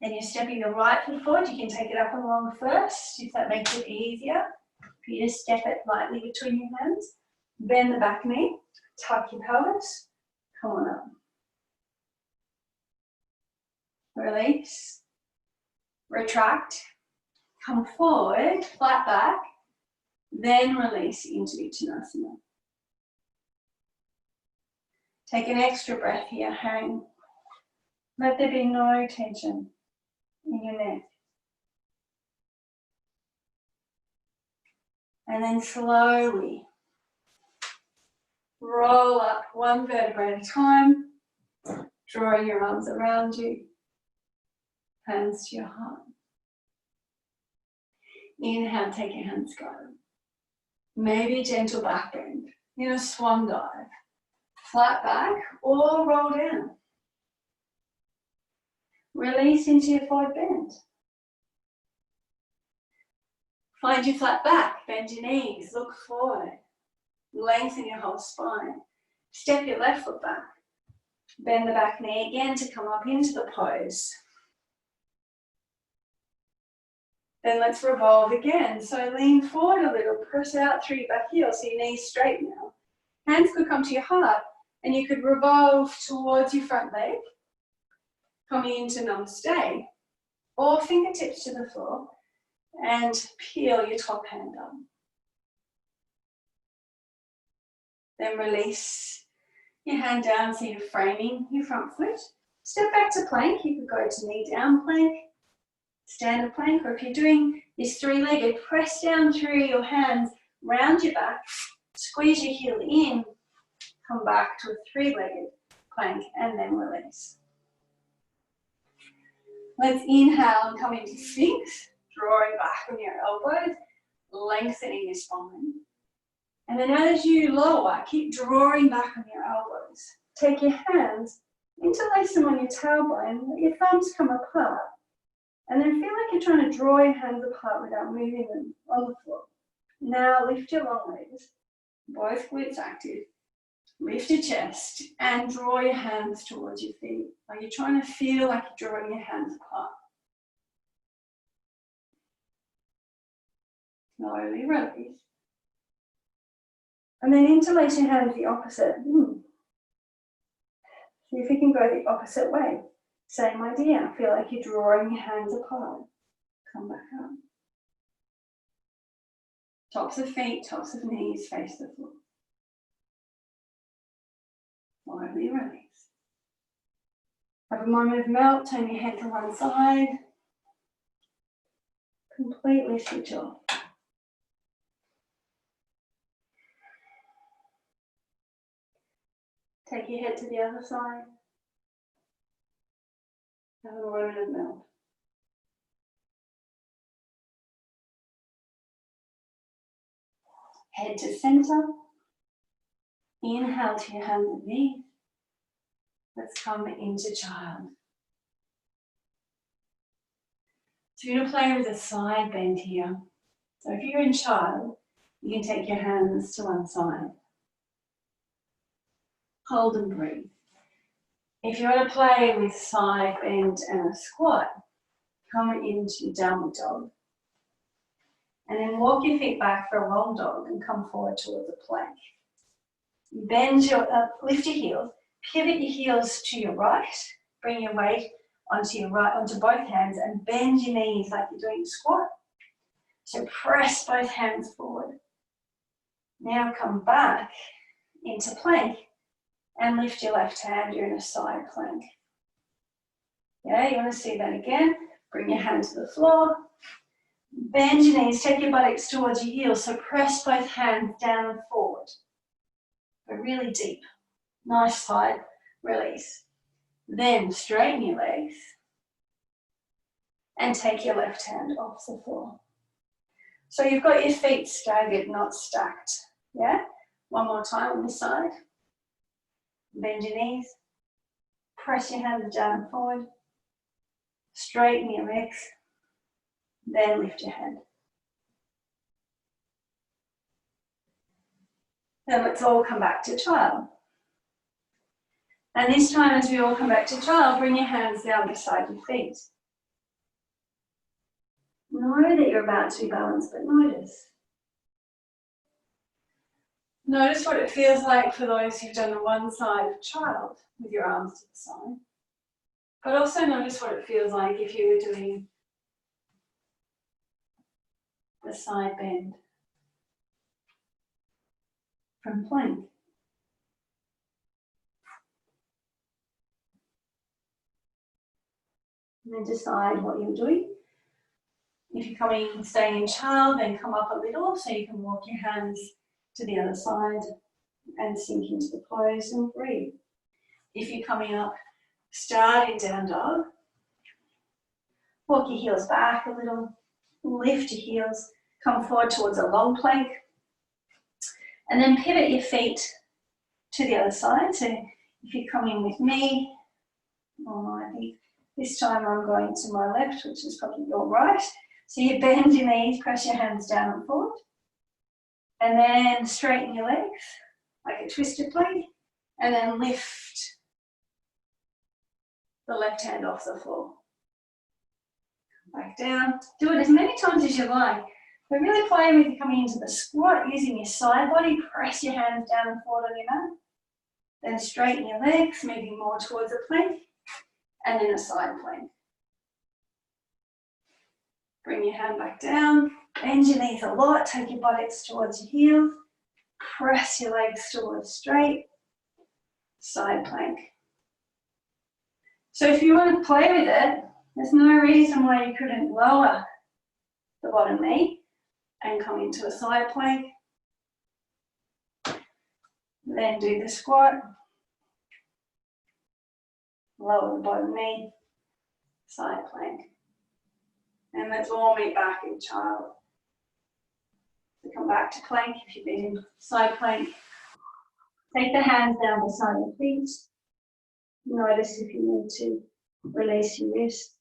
Speaker 2: Then you're stepping the right foot forward. You can take it up and along first if that makes it easier for you to step it lightly between your hands. Bend the back knee, tuck your pelvis, come on up. Release, retract, come forward, flat back, then release into Uttanasana. Take an extra breath here, hang. Let there be no tension in your neck. And then slowly roll up one vertebra at a time, drawing your arms around you, hands to your heart. Inhale, take your hands go. Maybe a gentle back bend in a swan dive. Flat back or roll down. Release into your forward bend. Find your flat back, bend your knees, look forward. Lengthen your whole spine. Step your left foot back. Bend the back knee again to come up into the pose. Then let's revolve again. So lean forward a little, press out through your back heel so your knees straight now. Hands could come to your heart and you could revolve towards your front leg, coming into namaste, or fingertips to the floor and peel your top hand up. Then release your hand down so you're framing your front foot. Step back to plank. You could go to knee down plank, standard plank, or if you're doing this three-legged, press down through your hands, round your back, squeeze your heel in, come back to a three-legged plank, and then release. Let's inhale and come into Sphinx, drawing back on your elbows, lengthening your spine. And then as you lower, keep drawing back on your elbows. Take your hands, interlace them on your tailbone, let your thumbs come apart. And then feel like you're trying to draw your hands apart without moving them on the floor. Now lift your long legs, both glutes active. Lift your chest and draw your hands towards your feet. Like you're trying to feel like you're drawing your hands apart. Slowly release. And then interlace your hands the opposite. See if you can go the opposite way. Same idea. Feel like you're drawing your hands apart. Come back up. Tops of feet, tops of knees face the floor. Slowly release. Have a moment of melt. Turn your head to one side. Completely switch off. Take your head to the other side.
Speaker 1: Have a moment of milk.
Speaker 2: Head to center. Inhale to your hands and knees. Let's come into child. So you're going to play with a side bend here. So if you're in child, you can take your hands to one side. Hold and breathe. If you want to play with side bend and a squat, come into downward dog. And then walk your feet back for a long dog and come forward towards a plank. Bend your, lift your heels, pivot your heels to your right, bring your weight onto your right, onto both hands, and bend your knees like you're doing a squat. So press both hands forward. Now come back into plank and lift your left hand, you're in a side plank. Yeah, you want to see that again? Bring your hand to the floor. Bend your knees, take your buttocks towards your heels, so press both hands down and forward. But really deep. Nice side release. Then straighten your legs and take your left hand off the floor. So you've got your feet staggered, not stacked. Yeah? One more time on this side. Bend your knees. Press your hands down and forward. Straighten your legs. Then lift your hand. Then let's all come back to child. And this time as we all come back to child, bring your hands down beside your feet. Know that you're about to be balanced, but notice. Notice what it feels like for those who've done the one side of child with your arms to the side. But also notice what it feels like if you were doing the side bend from plank. And then decide what you're doing. If you're staying in child, then come up a little so you can walk your hands to the other side and sink into the pose and breathe. If you're coming up, start in down dog. Walk your heels back a little, lift your heels, come forward towards a long plank, and then pivot your feet to the other side. So if you come in with me, I think this time I'm going to my left, which is probably your right. So you bend your knees, press your hands down and forward, and then straighten your legs like a twisted plank, and then lift the left hand off the floor. Back down. Do it as many times as you like. But really play with you coming into the squat, using your side body. Press your hands down and forward on your mat. Then straighten your legs, moving more towards a plank, and then a side plank. Bring your hand back down. Bend your knees a lot. Take your buttocks towards your heels. Press your legs towards straight. Side plank. So if you want to play with it, there's no reason why you couldn't lower the bottom knee and come into a side plank. Then do the squat. Lower the bottom knee, side plank. And let's all meet back in child. So come back to plank if you've been in side plank. Take the hands down beside your feet. Notice if you need to release your wrist.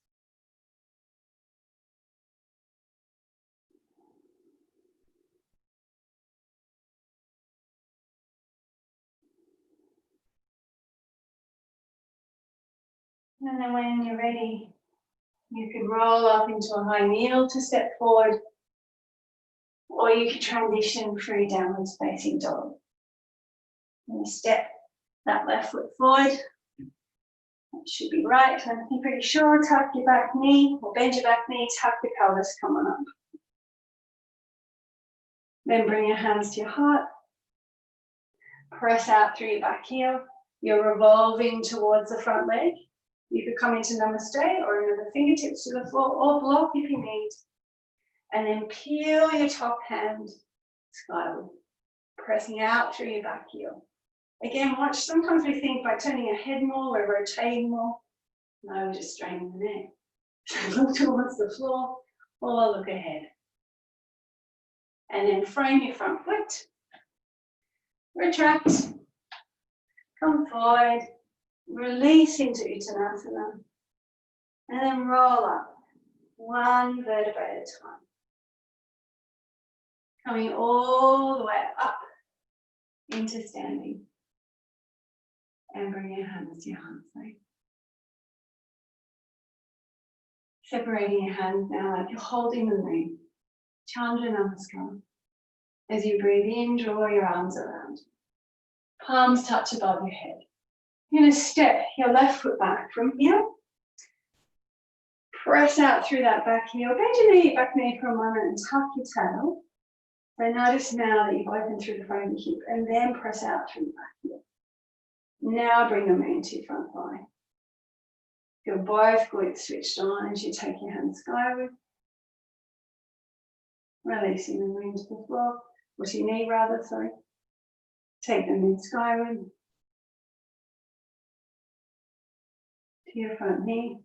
Speaker 2: And then when you're ready, you could roll up into a high kneel to step forward, or you could transition through downwards facing dog. And step that left foot forward. That should be right. I'm pretty sure. Tuck your back knee, or bend your back knee, tuck the pelvis, come on up. Then bring your hands to your heart. Press out through your back heel. You're revolving towards the front leg. You could come into namaste or remember fingertips to the floor or block if you need. And then peel your top hand skyward, pressing out through your back heel. Again, watch, sometimes we think by turning our head more, we're rotating more.
Speaker 1: No, we're just straining the neck. So look towards the floor or look ahead. And then frame your front foot. Retract. Come forward. Release into Uttanasana. And then roll up. One vertebrae at a time. Coming all the way up into standing. And bring your hands to your heart space. Separating your hands now like you're holding the moon. Chandra Namaskar. As you breathe in, draw your arms around. Palms touch above your head. You're going to step your left foot back from here. Press out through that back heel. Bend your back knee for a moment and tuck your tail. So notice now that you've opened through the front of your hip and then press out through the back heel. Now bring the moon to your front thigh. Feel both glutes switched on as you take your hands skyward. Releasing the moon to the floor, or to your knee rather, sorry. Take the moon skyward. To your front knee.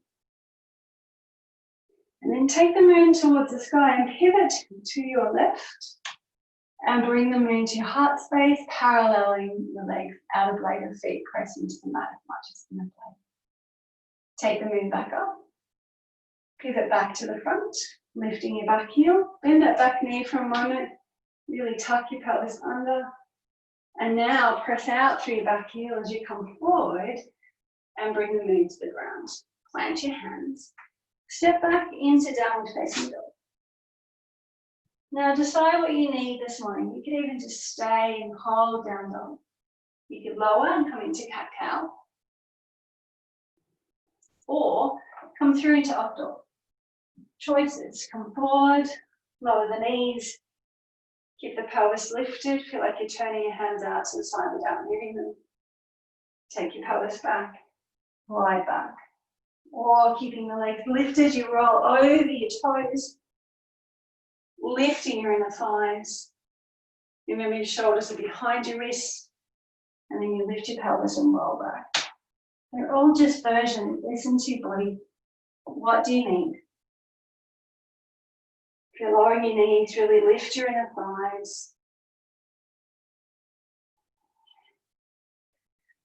Speaker 1: And then take the moon towards the sky and pivot to your left. And bring the moon to your heart space, paralleling the legs, outer blade of feet, press into the mat as much as in the blade. Take the moon back up. Pivot back to the front, lifting your back heel. Bend that back knee for a moment. Really tuck your pelvis under. And now press out through your back heel as you come forward and bring the moon to the ground. Plant your hands. Step back into downward facing dog. Now decide what you need this morning. You could even just stay and hold down dog. You could lower and come into cat cow. Or come through into up dog. Choices. Come forward, lower the knees. Keep the pelvis lifted. Feel like you're turning your hands out to the side without moving them. Take your pelvis back, lie back. Or keeping the legs lifted, you roll over your toes. Lifting your inner thighs. Remember your shoulders are behind your wrists. And then you lift your pelvis and roll back. They're all just versions. Listen to your body. What do you need? If you're lowering your knees, really lift your inner thighs.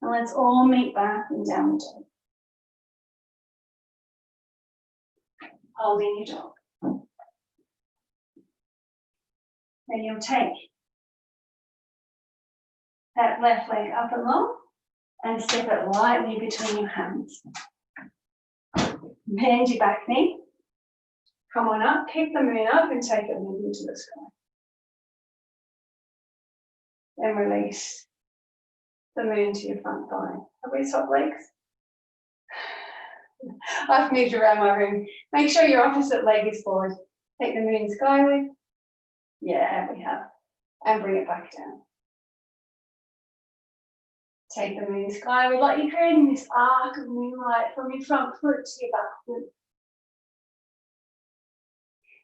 Speaker 1: And let's all meet back in downward dog. Holding your dog. Then you'll take that left leg up and long and step it lightly between your hands. Bend your back knee. Come on up, pick the moon up and take it moving to the sky. Then release the moon to your front thigh. Have we swapped legs? I've moved around my room. Make sure your opposite leg is forward. Take the moon skyward. Yeah, we have. And bring it back down. Take the moon skyward, like you're creating this arc of moonlight from your front foot to your back foot.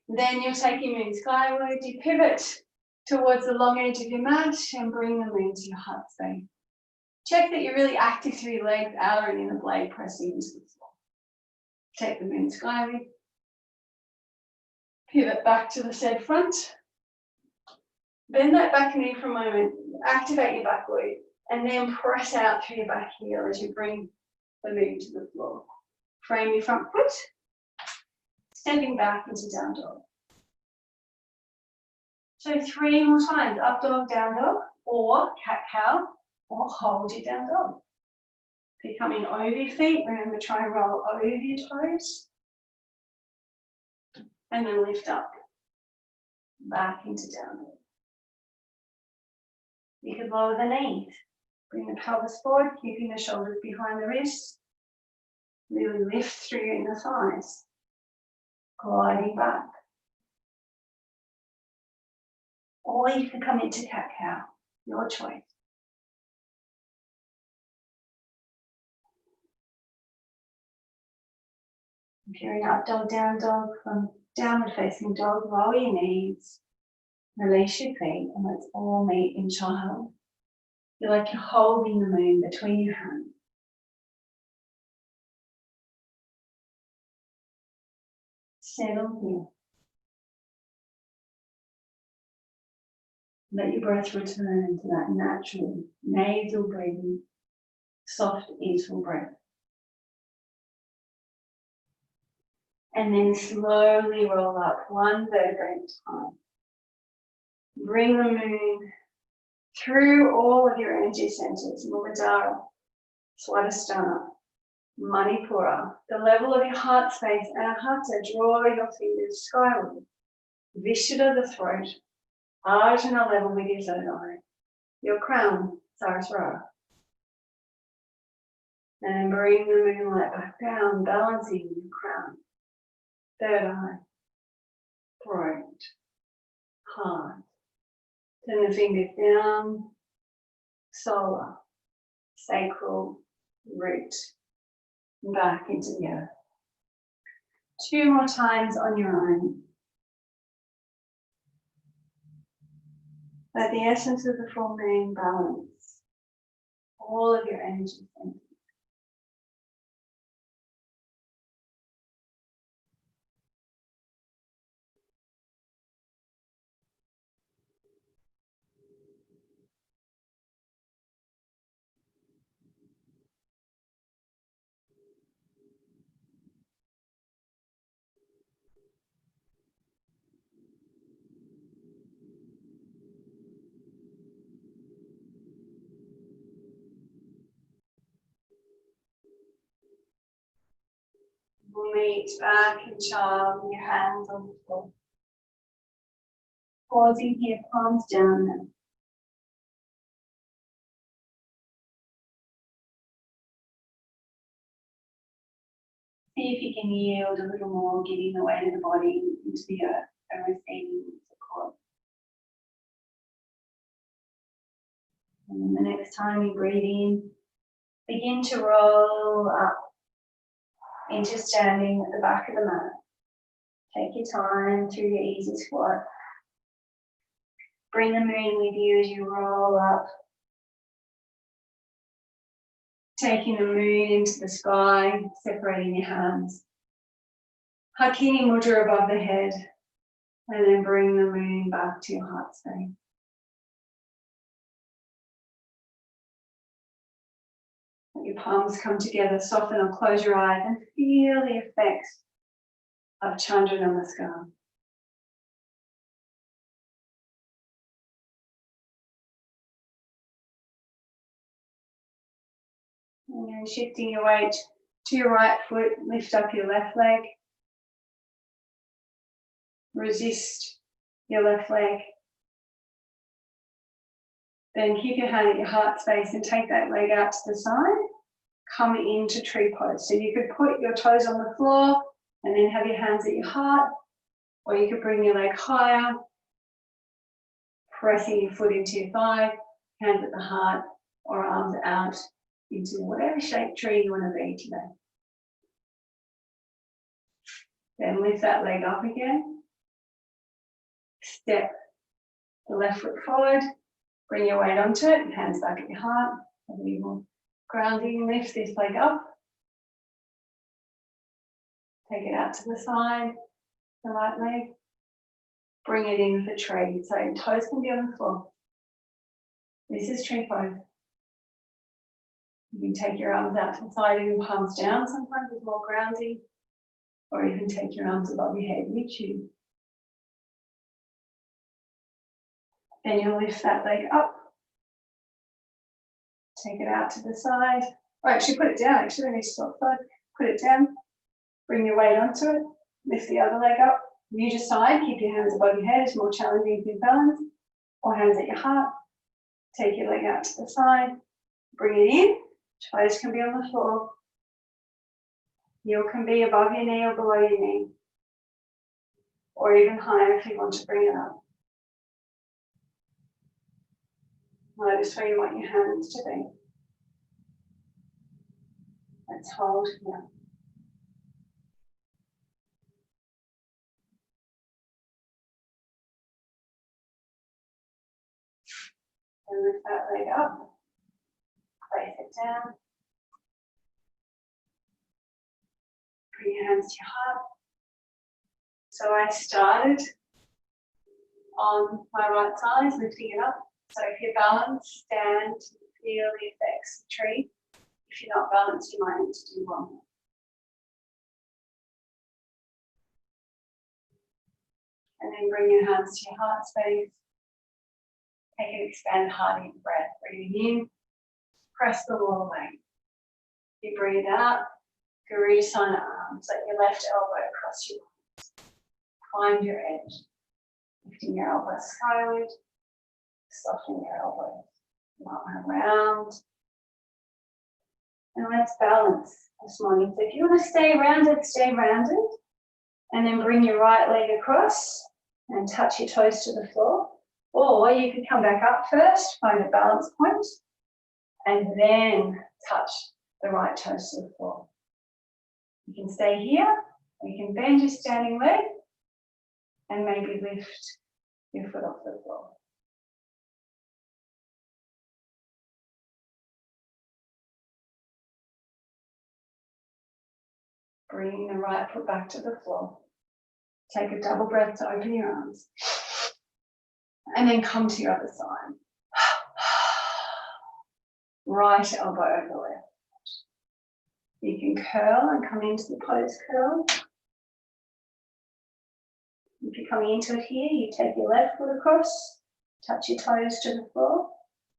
Speaker 1: Then you'll take your moon skyward, you pivot towards the long edge of your mat and bring the moon to your heart space. Check that you're really active through your legs, outer and inner blade pressing into the floor. Take the moon skyward. Pivot back to the said front. Bend that back knee for a moment. Activate your back glute. And then press out through your back heel as you bring the moon to the floor. Frame your front foot. Stepping back into down dog. So 3 more times. Up dog, down dog. Or cat cow. Or hold your down dog. If you're coming over your feet, remember try and roll over your toes. And then lift up. Back into down dog. You could lower the knees. Bring the pelvis forward, keeping the shoulders behind the wrists. Really lift through your inner thighs. Gliding back. Or you can come into cat cow. Your choice. If you're in up dog, down dog, from downward facing dog, lower your knees. Release your feet and let's all meet in child. Feel like you're holding the moon between your hands. Settle here. Let your breath return to that natural nasal breathing, soft easeful breath. And then slowly roll up one vertebra at a time. Bring the moon through all of your energy centers, Muladhara, Swadhisthana, Manipura, the level of your heart space, and Anahata, draw your fingers skyward. Vishuddha, the throat, Ajna level with your third eye, your crown, Saraswara. And then bring the moonlight back down, balancing your crown, third eye, throat, heart. Turn the fingers down, solar, sacral, root, back into the earth. 2 more times on your own. Let the essence of the full moon balance all of your energy centers. We'll meet back in child with your hands on the floor. Pausing here, palms down now. See if you can yield a little more, getting the weight of the body into the earth and receiving support. And then the next time you breathe in, begin to roll up into standing at the back of the mat. Take your time through your easy squat. Bring the moon with you as you roll up. Taking the moon into the sky, separating your hands. Hakini mudra above the head. And then bring the moon back to your heart space. Let your palms come together, soften or close your eyes and feel the effects of Chandra Namaskar. And then shifting your weight to your right foot, lift up your left leg. Resist your left leg. Then keep your hand at your heart space and take that leg out to the side. Come into tree pose. So you could put your toes on the floor and then have your hands at your heart, or you could bring your leg higher, pressing your foot into your thigh, hands at the heart, or arms out into whatever shaped tree you want to be today. Then lift that leg up again. Step the left foot forward, bring your weight onto it, hands back at your heart. A little grounding, lift this leg up. Take it out to the side, the right leg. Bring it in for tree. So toes can be on the floor. This is tree pose. You can take your arms out to the side and palms down. Sometimes it's more grounding. Or you can take your arms above your head. You choose. Then you'll lift that leg up. Take it out to the side. Or actually put it down. Actually, let me stop that. Put it down. Bring your weight onto it. Lift the other leg up. You decide. Keep your hands above your head. It's more challenging to balance. Or hands at your heart. Take your leg out to the side. Bring it in. Toes can be on the floor. Heel can be above your knee or below your knee. Or even higher if you want to bring it up. Notice where you want your hands to be. Let's hold here. And lift that leg up. Place it down. Bring your hands to your heart.
Speaker 2: So I started on my right side, lifting it up. So if you're balanced, stand, feel the effects of the tree. If you're not balanced, you might need to do one more. And then bring your hands to your heart space. Take an expanded heart in breath. Breathing in, press the wall away. You breathe out, Garudasana arms, let your left elbow across your arms. Find your edge. Lifting your elbows skyward, softening your elbows. Not around. And let's balance this morning. So if you want to stay rounded, stay rounded. And then bring your right leg across and touch your toes to the floor. Or you could come back up first, find a balance point, and then touch the right toes to the floor. You can stay here, or you can bend your standing leg and maybe lift your foot off the floor. Bringing the right foot back to the floor. Take a double breath to open your arms. And then come to your other side. Right elbow over left. You can curl and come into the pose curl. If you're coming into it here, you take your left foot across, touch your toes to the floor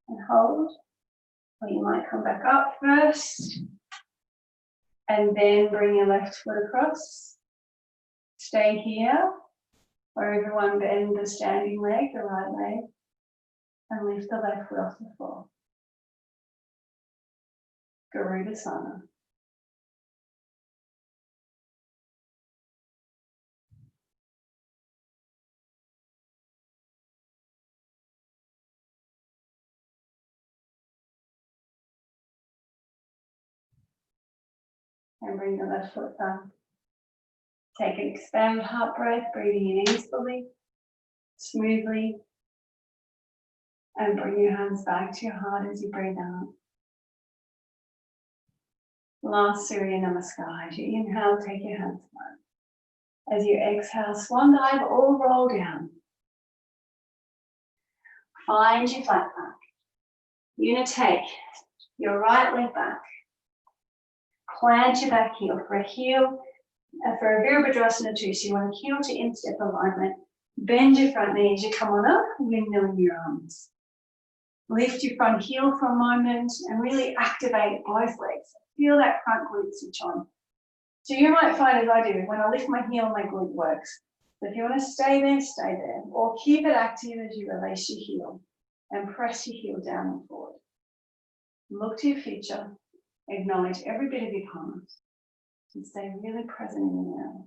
Speaker 2: and hold. Or you might come back up first and then bring your left foot across. Stay here, or everyone bend the standing leg, the right leg, and lift the left foot off the floor. Garudasana. And bring the left foot back. Take an expanded heart breath, breathing in easily, smoothly. And bring your hands back to your heart as you breathe out. Last Surya Namaskar. As you inhale, take your hands down. As you exhale, swan dive or roll down. Find your flat back. You're going to take your right leg back. Plant your back heel for a Virabhadrasana 2. So you want a heel to instep alignment. Bend your front knee as you come on up, windmilling your arms. Lift your front heel for a moment and really activate both legs. Feel that front glute switch on. So you might find, as I do, when I lift my heel, my glute works. So if you want to stay there, stay there. Or keep it active as you release your heel and press your heel down and forward. Look to your future. Acknowledge every bit of your palms. And stay really present in the now.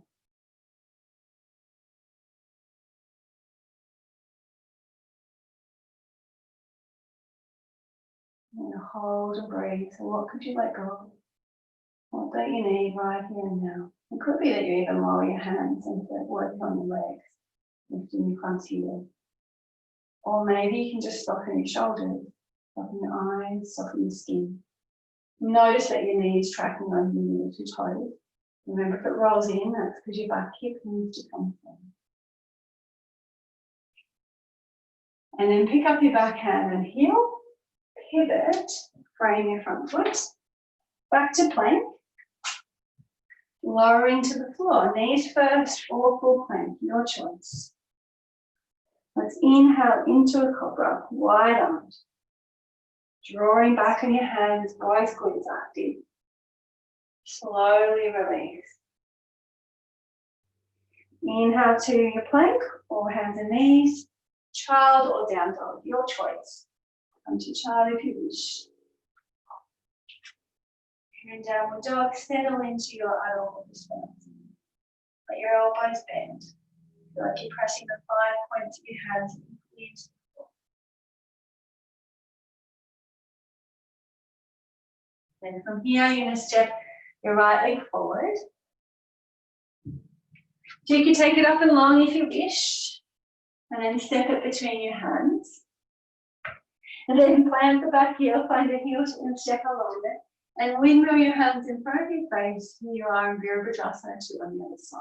Speaker 2: And hold and breathe. So what could you let go of? What don't you need right here and now? It could be that you even lower your hands and work on your legs, lifting your front heel. Or maybe you can just soften your shoulders, soften your eyes, soften your skin. Notice that your knee is tracking on your middle two toes. Remember, if it rolls in, that's because your back hip needs to come forward. And then pick up your back hand and heel, pivot, frame your front foot, back to plank, lowering to the floor, knees first or full plank, your choice. Let's inhale into a cobra, wide armed. Drawing back on your hands, both glutes active. Slowly release. Inhale to your plank or hands and knees, child or down dog, your choice. Come to child if you wish. And downward dog, settle into your elbow response. Let your elbows bend. Feel like you're pressing the 5 points of your hands into the floor. Then from here, you're going to step your right leg forward. So you can take it up and long if you wish. And then step it between your hands. And then plant the back heel, find a heel and step along it. And windmill your hands in front of your face. Here you are in Virabhadrasana 2 on the other side.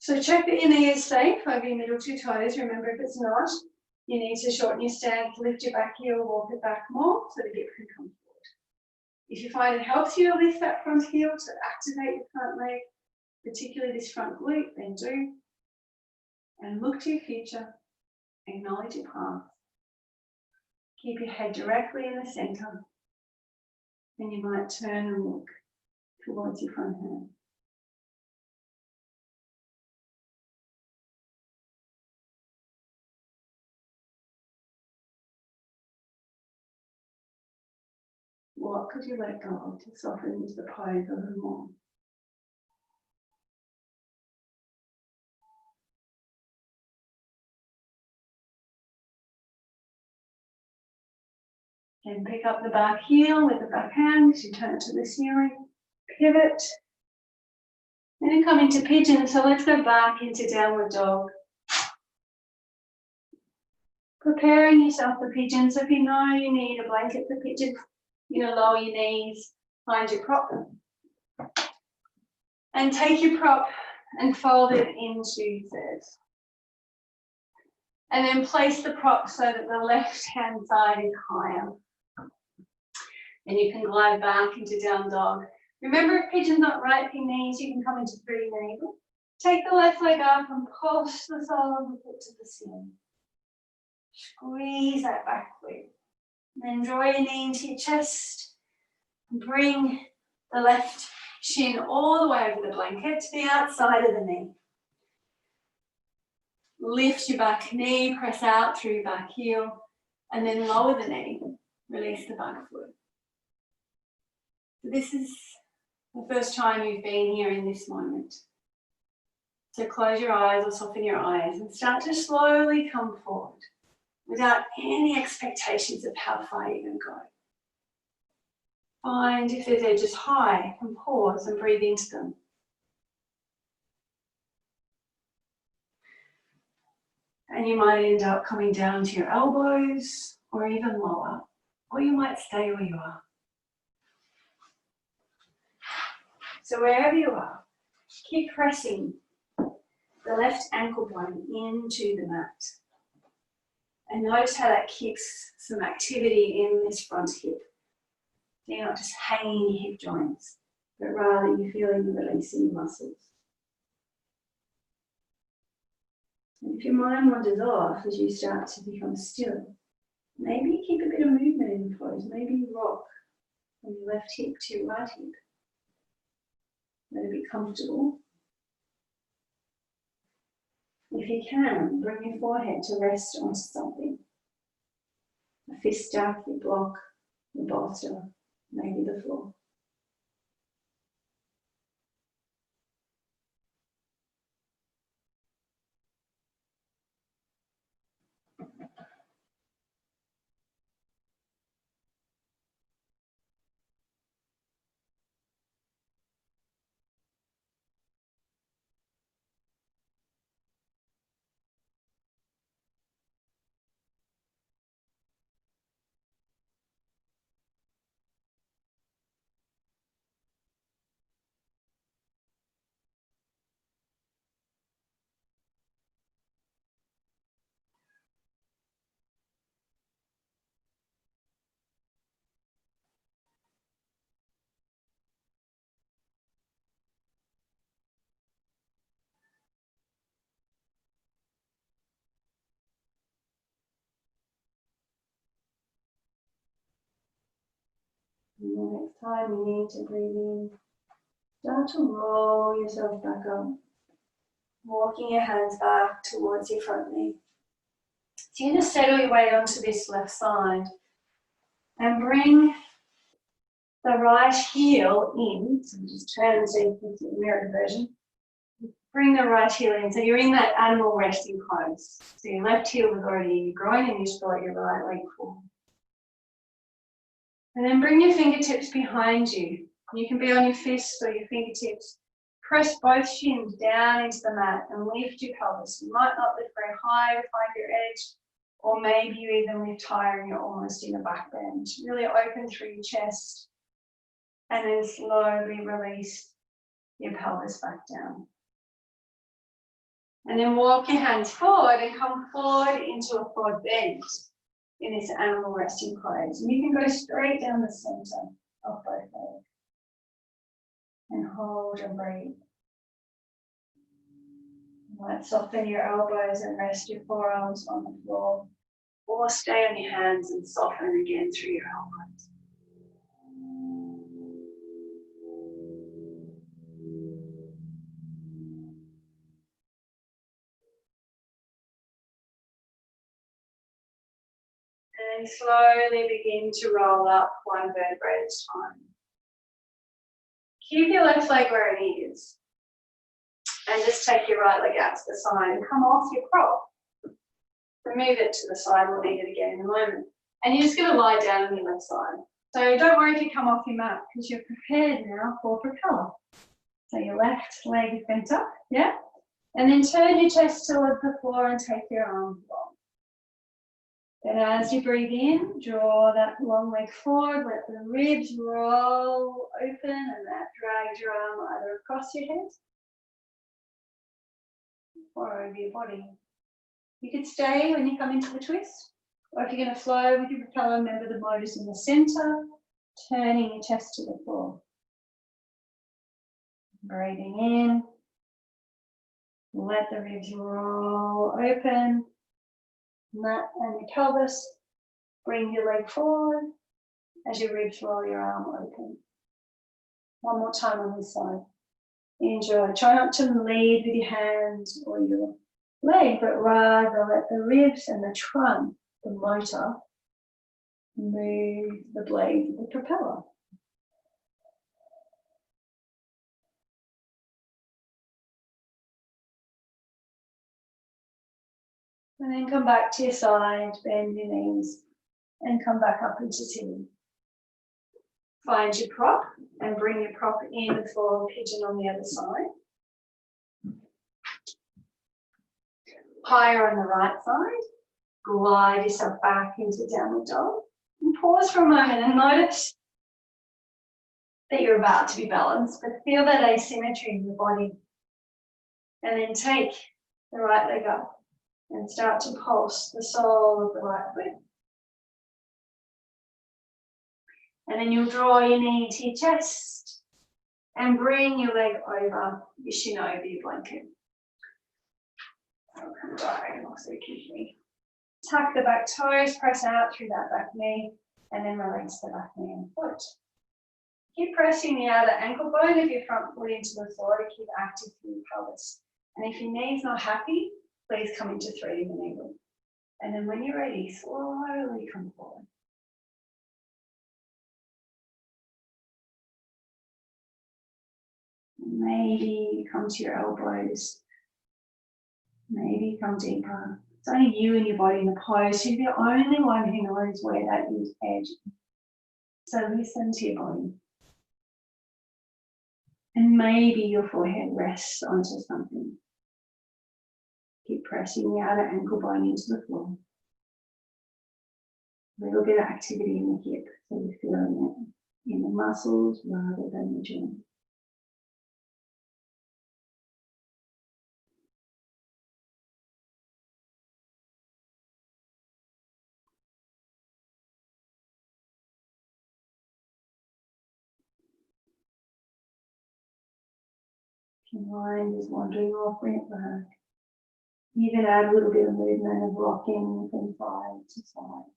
Speaker 2: So check that your knee is safe over your middle two toes. Remember, if it's not, you need to shorten your stance, lift your back heel, walk it back more so the hip can come forward. If you find it helps you to lift that front heel to activate your front leg, particularly this front glute, then do. And look to your future, acknowledge your past. Keep your head directly in the center. And you might turn and look towards your front hand. What could you let go of to soften into the pose a little more? And pick up the back heel with the back hand as you turn to the ceiling. Pivot. And then come into pigeon. So let's go back into downward dog. Preparing yourself for pigeon. So if you know you need a blanket for pigeon, you're going to lower your knees, find your prop. And take your prop and fold it into third. And then place the prop so that the left hand side is higher. And you can glide back into down dog. Remember, if pigeon's not right for your knees, you can come into three knees. Take the left leg up and push the sole of the foot to the ceiling. Squeeze that back glute. Then draw your knee into your chest. Bring the left shin all the way over the blanket to the outside of the knee. Lift your back knee, press out through your back heel, and then lower the knee. Release the back foot. This is the first time you've been here in this moment. So close your eyes or soften your eyes and start to slowly come forward without any expectations of how far you're going to go. Find if there's edges high and pause and breathe into them. And you might end up coming down to your elbows or even lower, or you might stay where you are. So wherever you are, keep pressing the left ankle bone into the mat. And notice how that keeps some activity in this front hip. So you're not just hanging your hip joints, but rather you're feeling the release in your muscles. And if your mind wanders off as you start to become still, maybe keep a bit of movement in the pose. Maybe you rock from your left hip to your right hip. Let it be comfortable. If you can, bring your forehead to rest onto something. A fist stack, your block, your bolster, maybe the floor. And the next time you need to breathe in, start to roll yourself back up, walking your hands back towards your front knee. So you're going to settle your weight onto this left side and bring the right heel in. So just turn and see if you can mirror the version. Bring the right heel in. So you're in that animal resting pose. So your left heel is already in your groin and you just got your right leg forward. And then bring your fingertips behind you. You can be on your fists or your fingertips. Press both shins down into the mat and lift your pelvis. You might not lift very high to find your edge, or maybe you even lift higher and you're almost in a back bend. Really open through your chest and then slowly release your pelvis back down.
Speaker 1: And then walk your hands forward and come forward into a forward bend in this animal resting pose. And you can go straight down the center of both legs. And hold and breathe. You might soften your elbows and rest your forearms on the floor. Or stay on your hands and soften again through your elbows. And slowly begin to roll up one vertebrae at a time. Keep your left leg where it is. And just take your right leg out to the side and come off your prop. Remove it to the side, we'll need it again in a moment. And you're just going to lie down on your left side. So don't worry if you come off your mat because you're prepared now for propeller. So your left leg is bent up, yeah? And then turn your chest towards the floor and take your arms long. Then as you breathe in, draw that long leg forward, let the ribs roll open and that drags your arm either across your head or over your body. You could stay when you come into the twist, or if you're going to flow with your propeller, remember the motor's in the center, turning your chest to the floor. Breathing in, let the ribs roll open, mat and your pelvis, bring your leg forward as your ribs roll your arm open. One more time on this side. Enjoy. Try not to lead with your hands or your leg, but rather let the ribs and the trunk, the motor, move the blade of the propeller. And then come back to your side, bend your knees, and come back up into T. Find your prop and bring your prop in for pigeon on the other side. Higher on the right side, glide yourself back into downward dog. And pause for a moment and notice that you're about to be balanced, but feel that asymmetry in your body. And then take the right leg up and start to pulse the sole of the right foot. And then you'll draw your knee to your chest and bring your leg over your shin over your blanket. Diagonal so quickly. Tuck the back toes, press out through that back knee, and then release the back knee and foot. Keep pressing the outer ankle bone of your front foot into the floor to keep active through your pelvis. And if your knee's not happy, please come into threading the needle. And then when you're ready, slowly come forward. Maybe come to your elbows. Maybe come deeper. It's only you and your body in the pose. You're the only one who knows where that is edge. So listen to your body. And maybe your forehead rests onto something. Keep pressing the outer ankle bone into the floor. A little bit of activity in the hip, so you're feeling it in the muscles rather than the joint. Your mind is wandering off, bring it back. You can add a little bit of movement of rocking from side to side.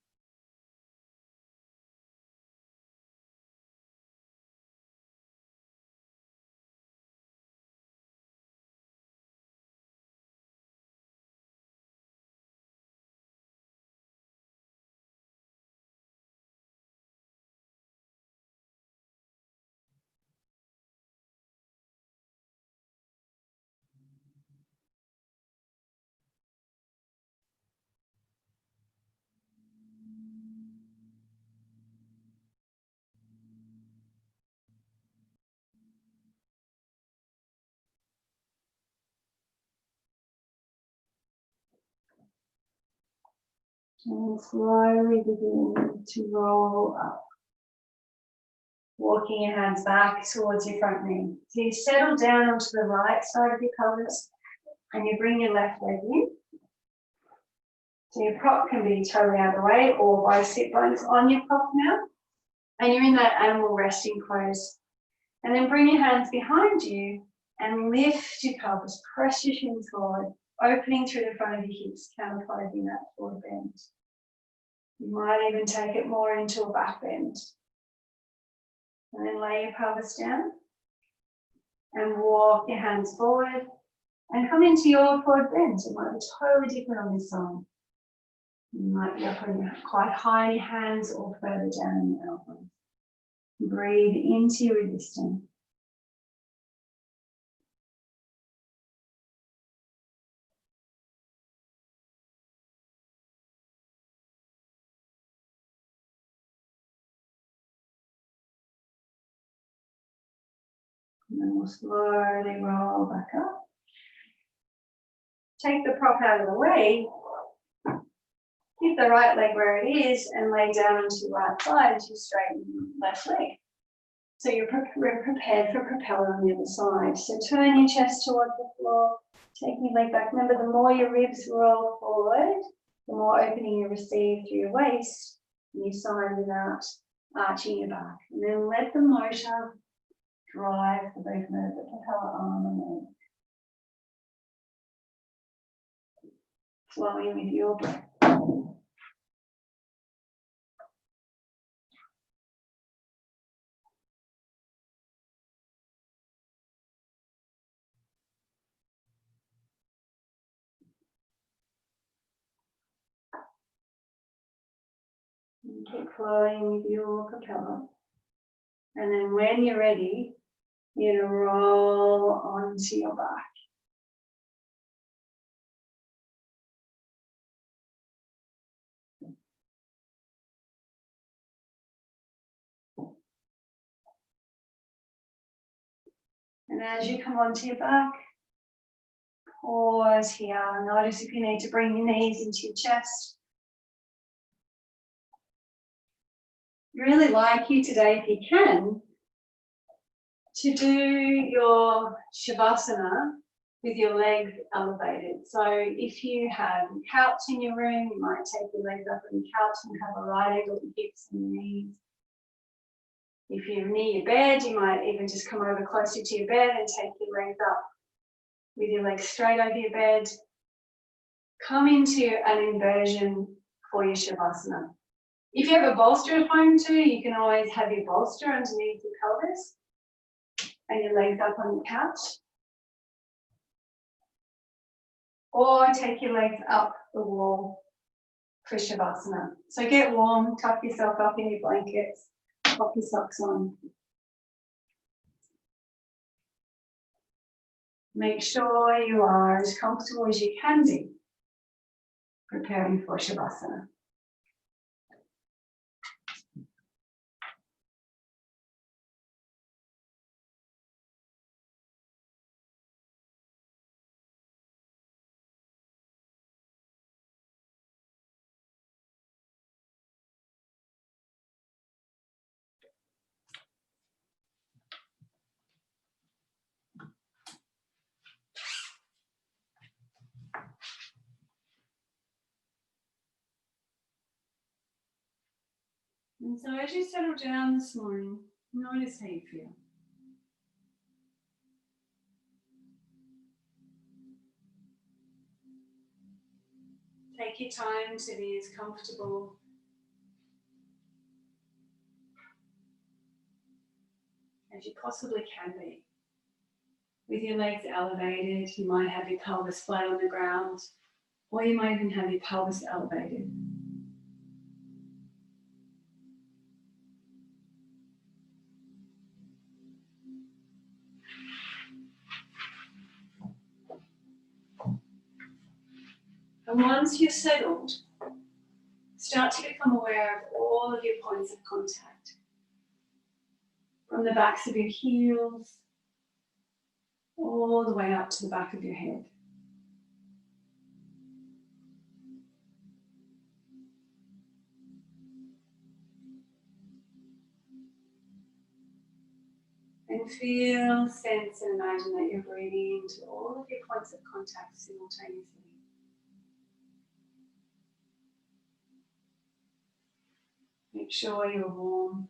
Speaker 1: And slowly begin to roll up. Walking your hands back towards your front knee. So you settle down onto the right side of your pelvis And you bring your left leg in. So your prop can be totally out of the way or by sit bones on your prop now. And you're in that animal resting pose. And then bring your hands behind you and lift your pelvis. Press your shins forward, opening through the front of your hips, counterposing that forward bend. You might even take it more into a back bend. And then lay your pelvis down and walk your hands forward and come into your forward bend. It might be totally different on this side. You might be up on your, quite high in your hands or further down in your elbows. Breathe into your resistance. And then we'll slowly roll back up. Take the prop out of the way. Keep the right leg where it is and lay down onto your right side as you straighten left leg. So you're prepared for propeller on the other side. So turn your chest towards the floor, taking your leg back. Remember, the more your ribs roll forward, the more opening you receive through your waist and your side without arching your back. And then let the motor drive the movement of the propeller arm and leg. Flowing with your breath. And keep flowing with your propeller. And then when you're ready, you're going to roll onto your back. And as you come onto your back, pause here. Notice if you need to bring your knees into your chest. Really like you today, if you can, to do your shavasana with your legs elevated. So if you have a couch in your room, you might take your legs up on the couch and have a right angle at your hips and your knees. If you're near your bed, you might even just come over closer to your bed and take your legs up with your legs straight over your bed. Come into an inversion for your shavasana. If you have a bolster at home too, you can always have your bolster underneath your pelvis and your legs up on the couch. Or take your legs up the wall for shavasana. So get warm, tuck yourself up in your blankets, pop your socks on. Make sure you are as comfortable as you can be preparing for shavasana. And so as you settle down this morning, notice how you feel. Take your time to be as comfortable as you possibly can be. With your legs elevated, you might have your pelvis flat on the ground, or you might even have your pelvis elevated. And once you're settled, start to become aware of all of your points of contact. From the backs of your heels, all the way up to the back of your head. And feel, sense and imagine that you're breathing into all of your points of contact simultaneously. Make sure you're warm.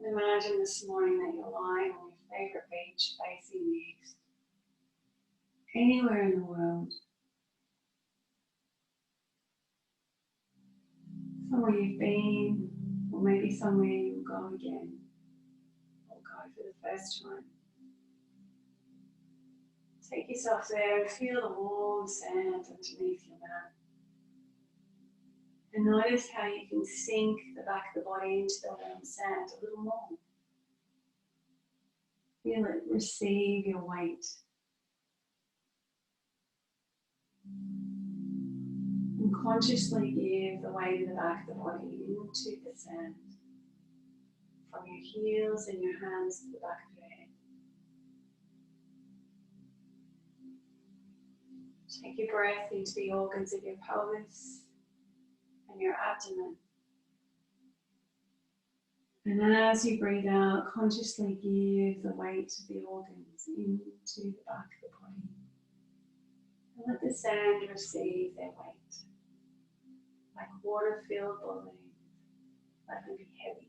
Speaker 1: And imagine this morning that you're lying on your favourite beach facing the east. Anywhere in the world. Somewhere you've been, or maybe somewhere you'll go again, or go for the first time. Take yourself there and feel the warm sand underneath your mat. And notice how you can sink the back of the body into the warm sand a little more. Feel it receive your weight. And consciously give the weight of the back of the body into the sand. From your heels and your hands to the back of your head. Take your breath into the organs of your pelvis and your abdomen. And as you breathe out, consciously give the weight of the organs into the back of the body. And let the sand receive their weight. Like water-filled balloons. Let them be heavy.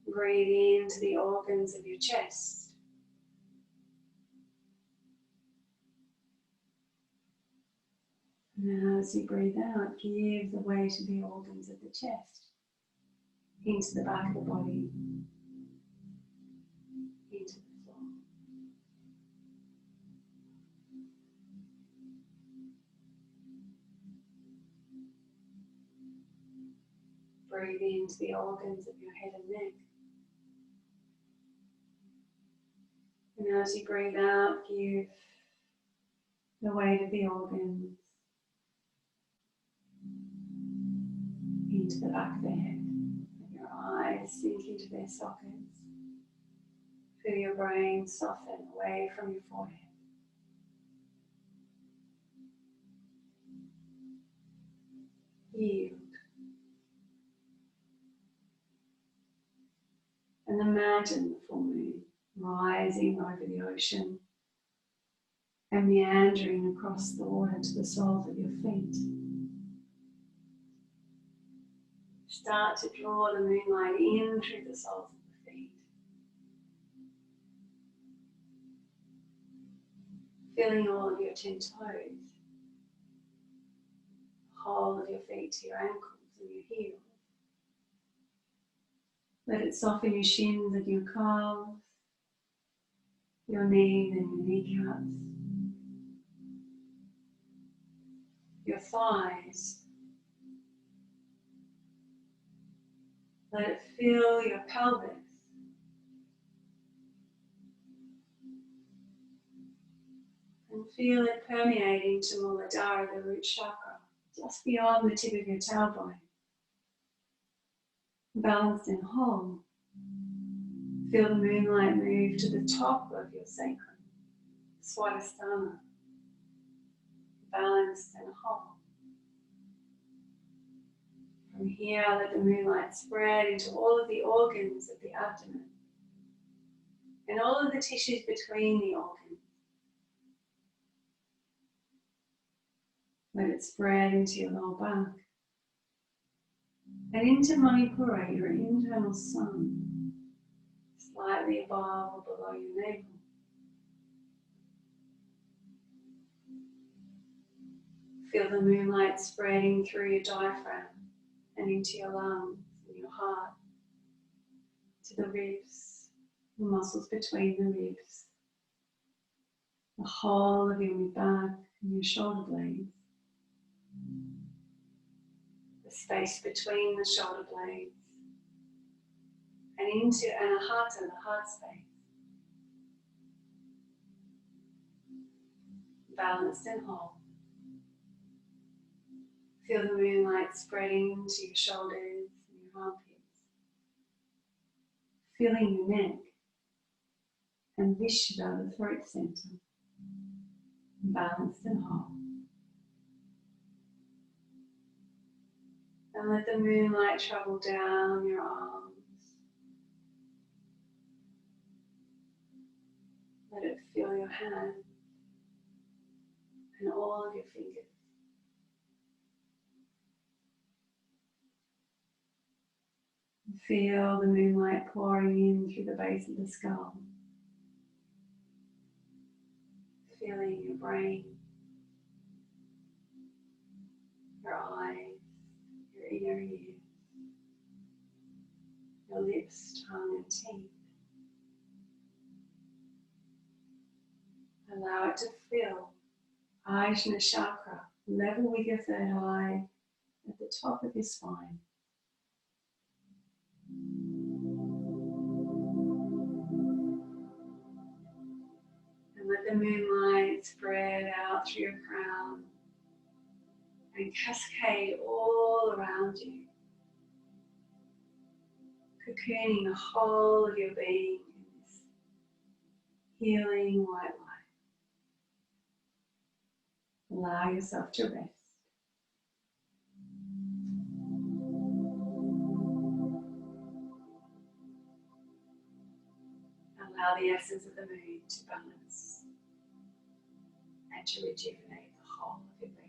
Speaker 1: Breathe into the organs of your chest. And as you breathe out, give the weight of the organs of the chest into the back of the body, into the floor. Breathe into the organs of your head and neck. And as you breathe out, give the weight of the organs into the back of the head. Let your eyes sink into their sockets. Feel your brain soften away from your forehead. Yield. And imagine the full moon rising over the ocean and meandering across the water to the soles of your feet. Start to draw the moonlight in through the soles of the feet. Feeling all of your 10 toes, the whole of your feet to your ankles and your heels. Let it soften your shins and your calves, your knees and your kneecaps, your thighs. Let it fill your pelvis. And feel it permeating to Muladhara, the root chakra, just beyond the tip of your tailbone. Balanced and whole. Feel the moonlight move to the top of your sacrum, Swadhisthana. Balanced and whole. From here, let the moonlight spread into all of the organs of the abdomen and all of the tissues between the organs. Let it spread into your lower back and into Manipura, your internal sun, slightly above or below your navel. Feel the moonlight spreading through your diaphragm and into your lungs and your heart, to the ribs, the muscles between the ribs, the whole of your mid-back and your shoulder blades, the space between the shoulder blades, and into Anahata, the heart space. Balanced and whole. Feel the moonlight spreading to your shoulders and your armpits. Feeling your neck and Vishuddha, the throat center, balanced and whole. And let the moonlight travel down your arms. Let it fill your hands and all of your fingers. Feel the moonlight pouring in through the base of the skull. Feeling your brain, your eyes, your inner ear, your lips, tongue and teeth. Allow it to fill Ajna chakra, level with your third eye at the top of your spine. And let the moonlight spread out through your crown and cascade all around you, cocooning the whole of your being in this healing white light. Allow yourself to rest. Allow the essence of the moon to balance and to rejuvenate the whole of your being.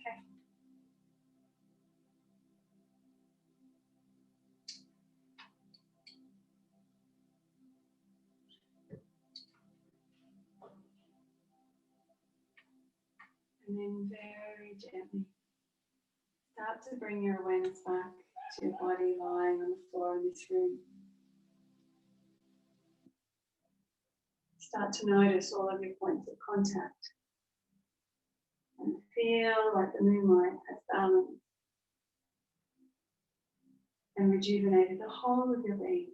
Speaker 2: Okay.
Speaker 1: And then very gently start to bring your awareness back to your body lying on the floor in this room. Start to notice all of your points of contact and feel like the moonlight has balanced and rejuvenated the whole of your being.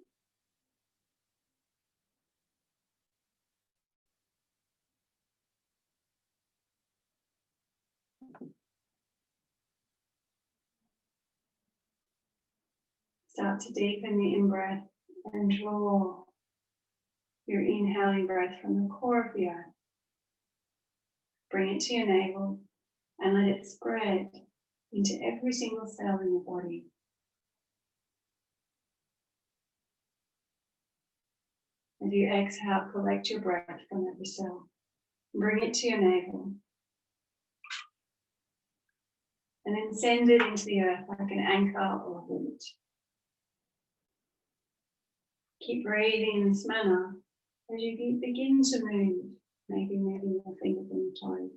Speaker 1: Start to deepen the in-breath and draw your inhaling breath from the core of the earth. Bring it to your navel and let it spread into every single cell in your body. As you exhale, collect your breath from every cell. Bring it to your navel. And then send it into the earth like an anchor or a root. Keep breathing in this manner as you begin to move, maybe moving your fingers and your toes.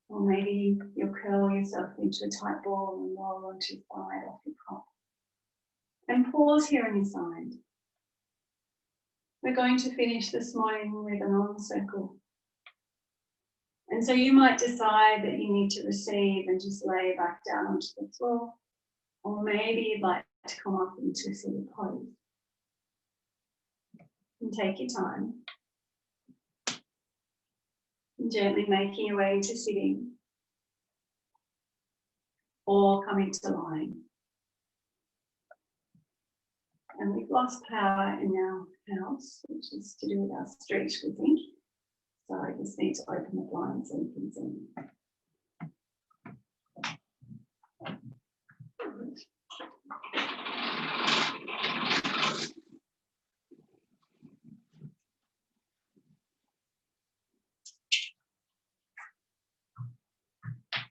Speaker 1: Or maybe you'll curl yourself into a tight ball and roll onto your side off your cot. And pause here on your side. We're going to finish this morning with an arm circle. And so you might decide that you need to receive and just lay back down onto the floor. Or maybe you'd like to come up into a seated pose. And take your time. And gently making your way into sitting. Or coming to lying. And we've lost power in our house, which is to do with our street, we think. So I just need to open the blinds so you can see.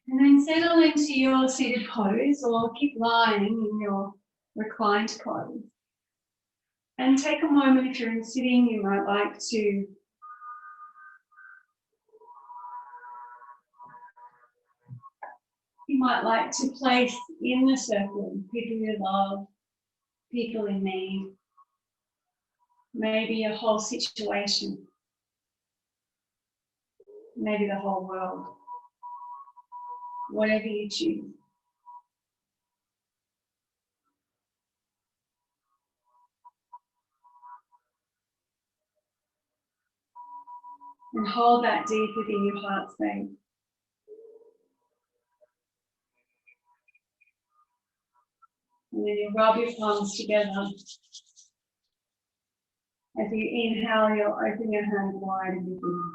Speaker 1: And then settle into your seated pose or keep lying in your reclined pose. And take a moment, if you're in sitting, you might like to place in the circle people you love, people in need, maybe a whole situation, maybe the whole world, whatever you choose. And hold that deep within your heart space. And then you rub your palms together. As you inhale, you'll open your hands wide and begin.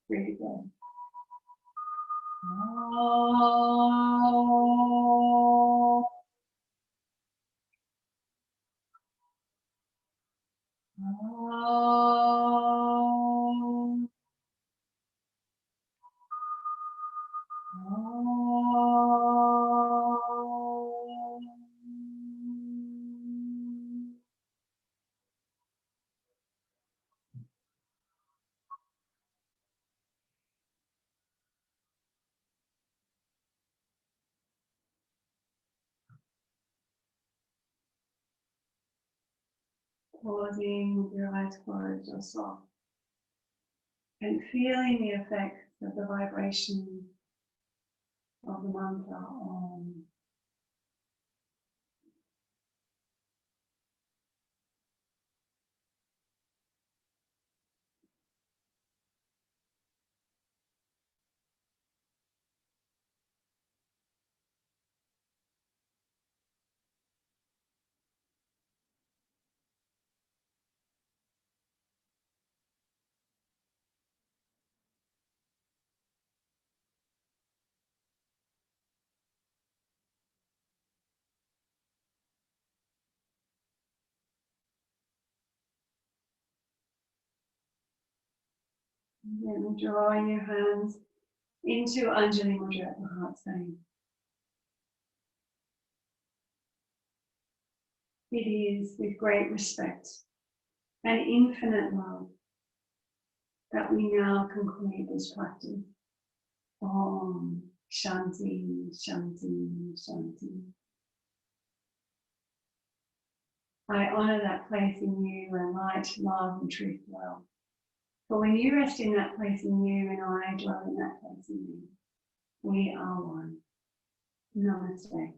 Speaker 1: Really good. Pausing with your eyes closed or soft and feeling the effects of the vibration of the mantra Om. Then drawing your hands into Anjali Mudra at the heart zone. It is with great respect and infinite love that we now conclude this practice. Om Shanti, Shanti, Shanti. I honor that place in you where light, love, and truth dwell. For when you rest in that place in you and I dwell in that place in you, we are one. Namaste.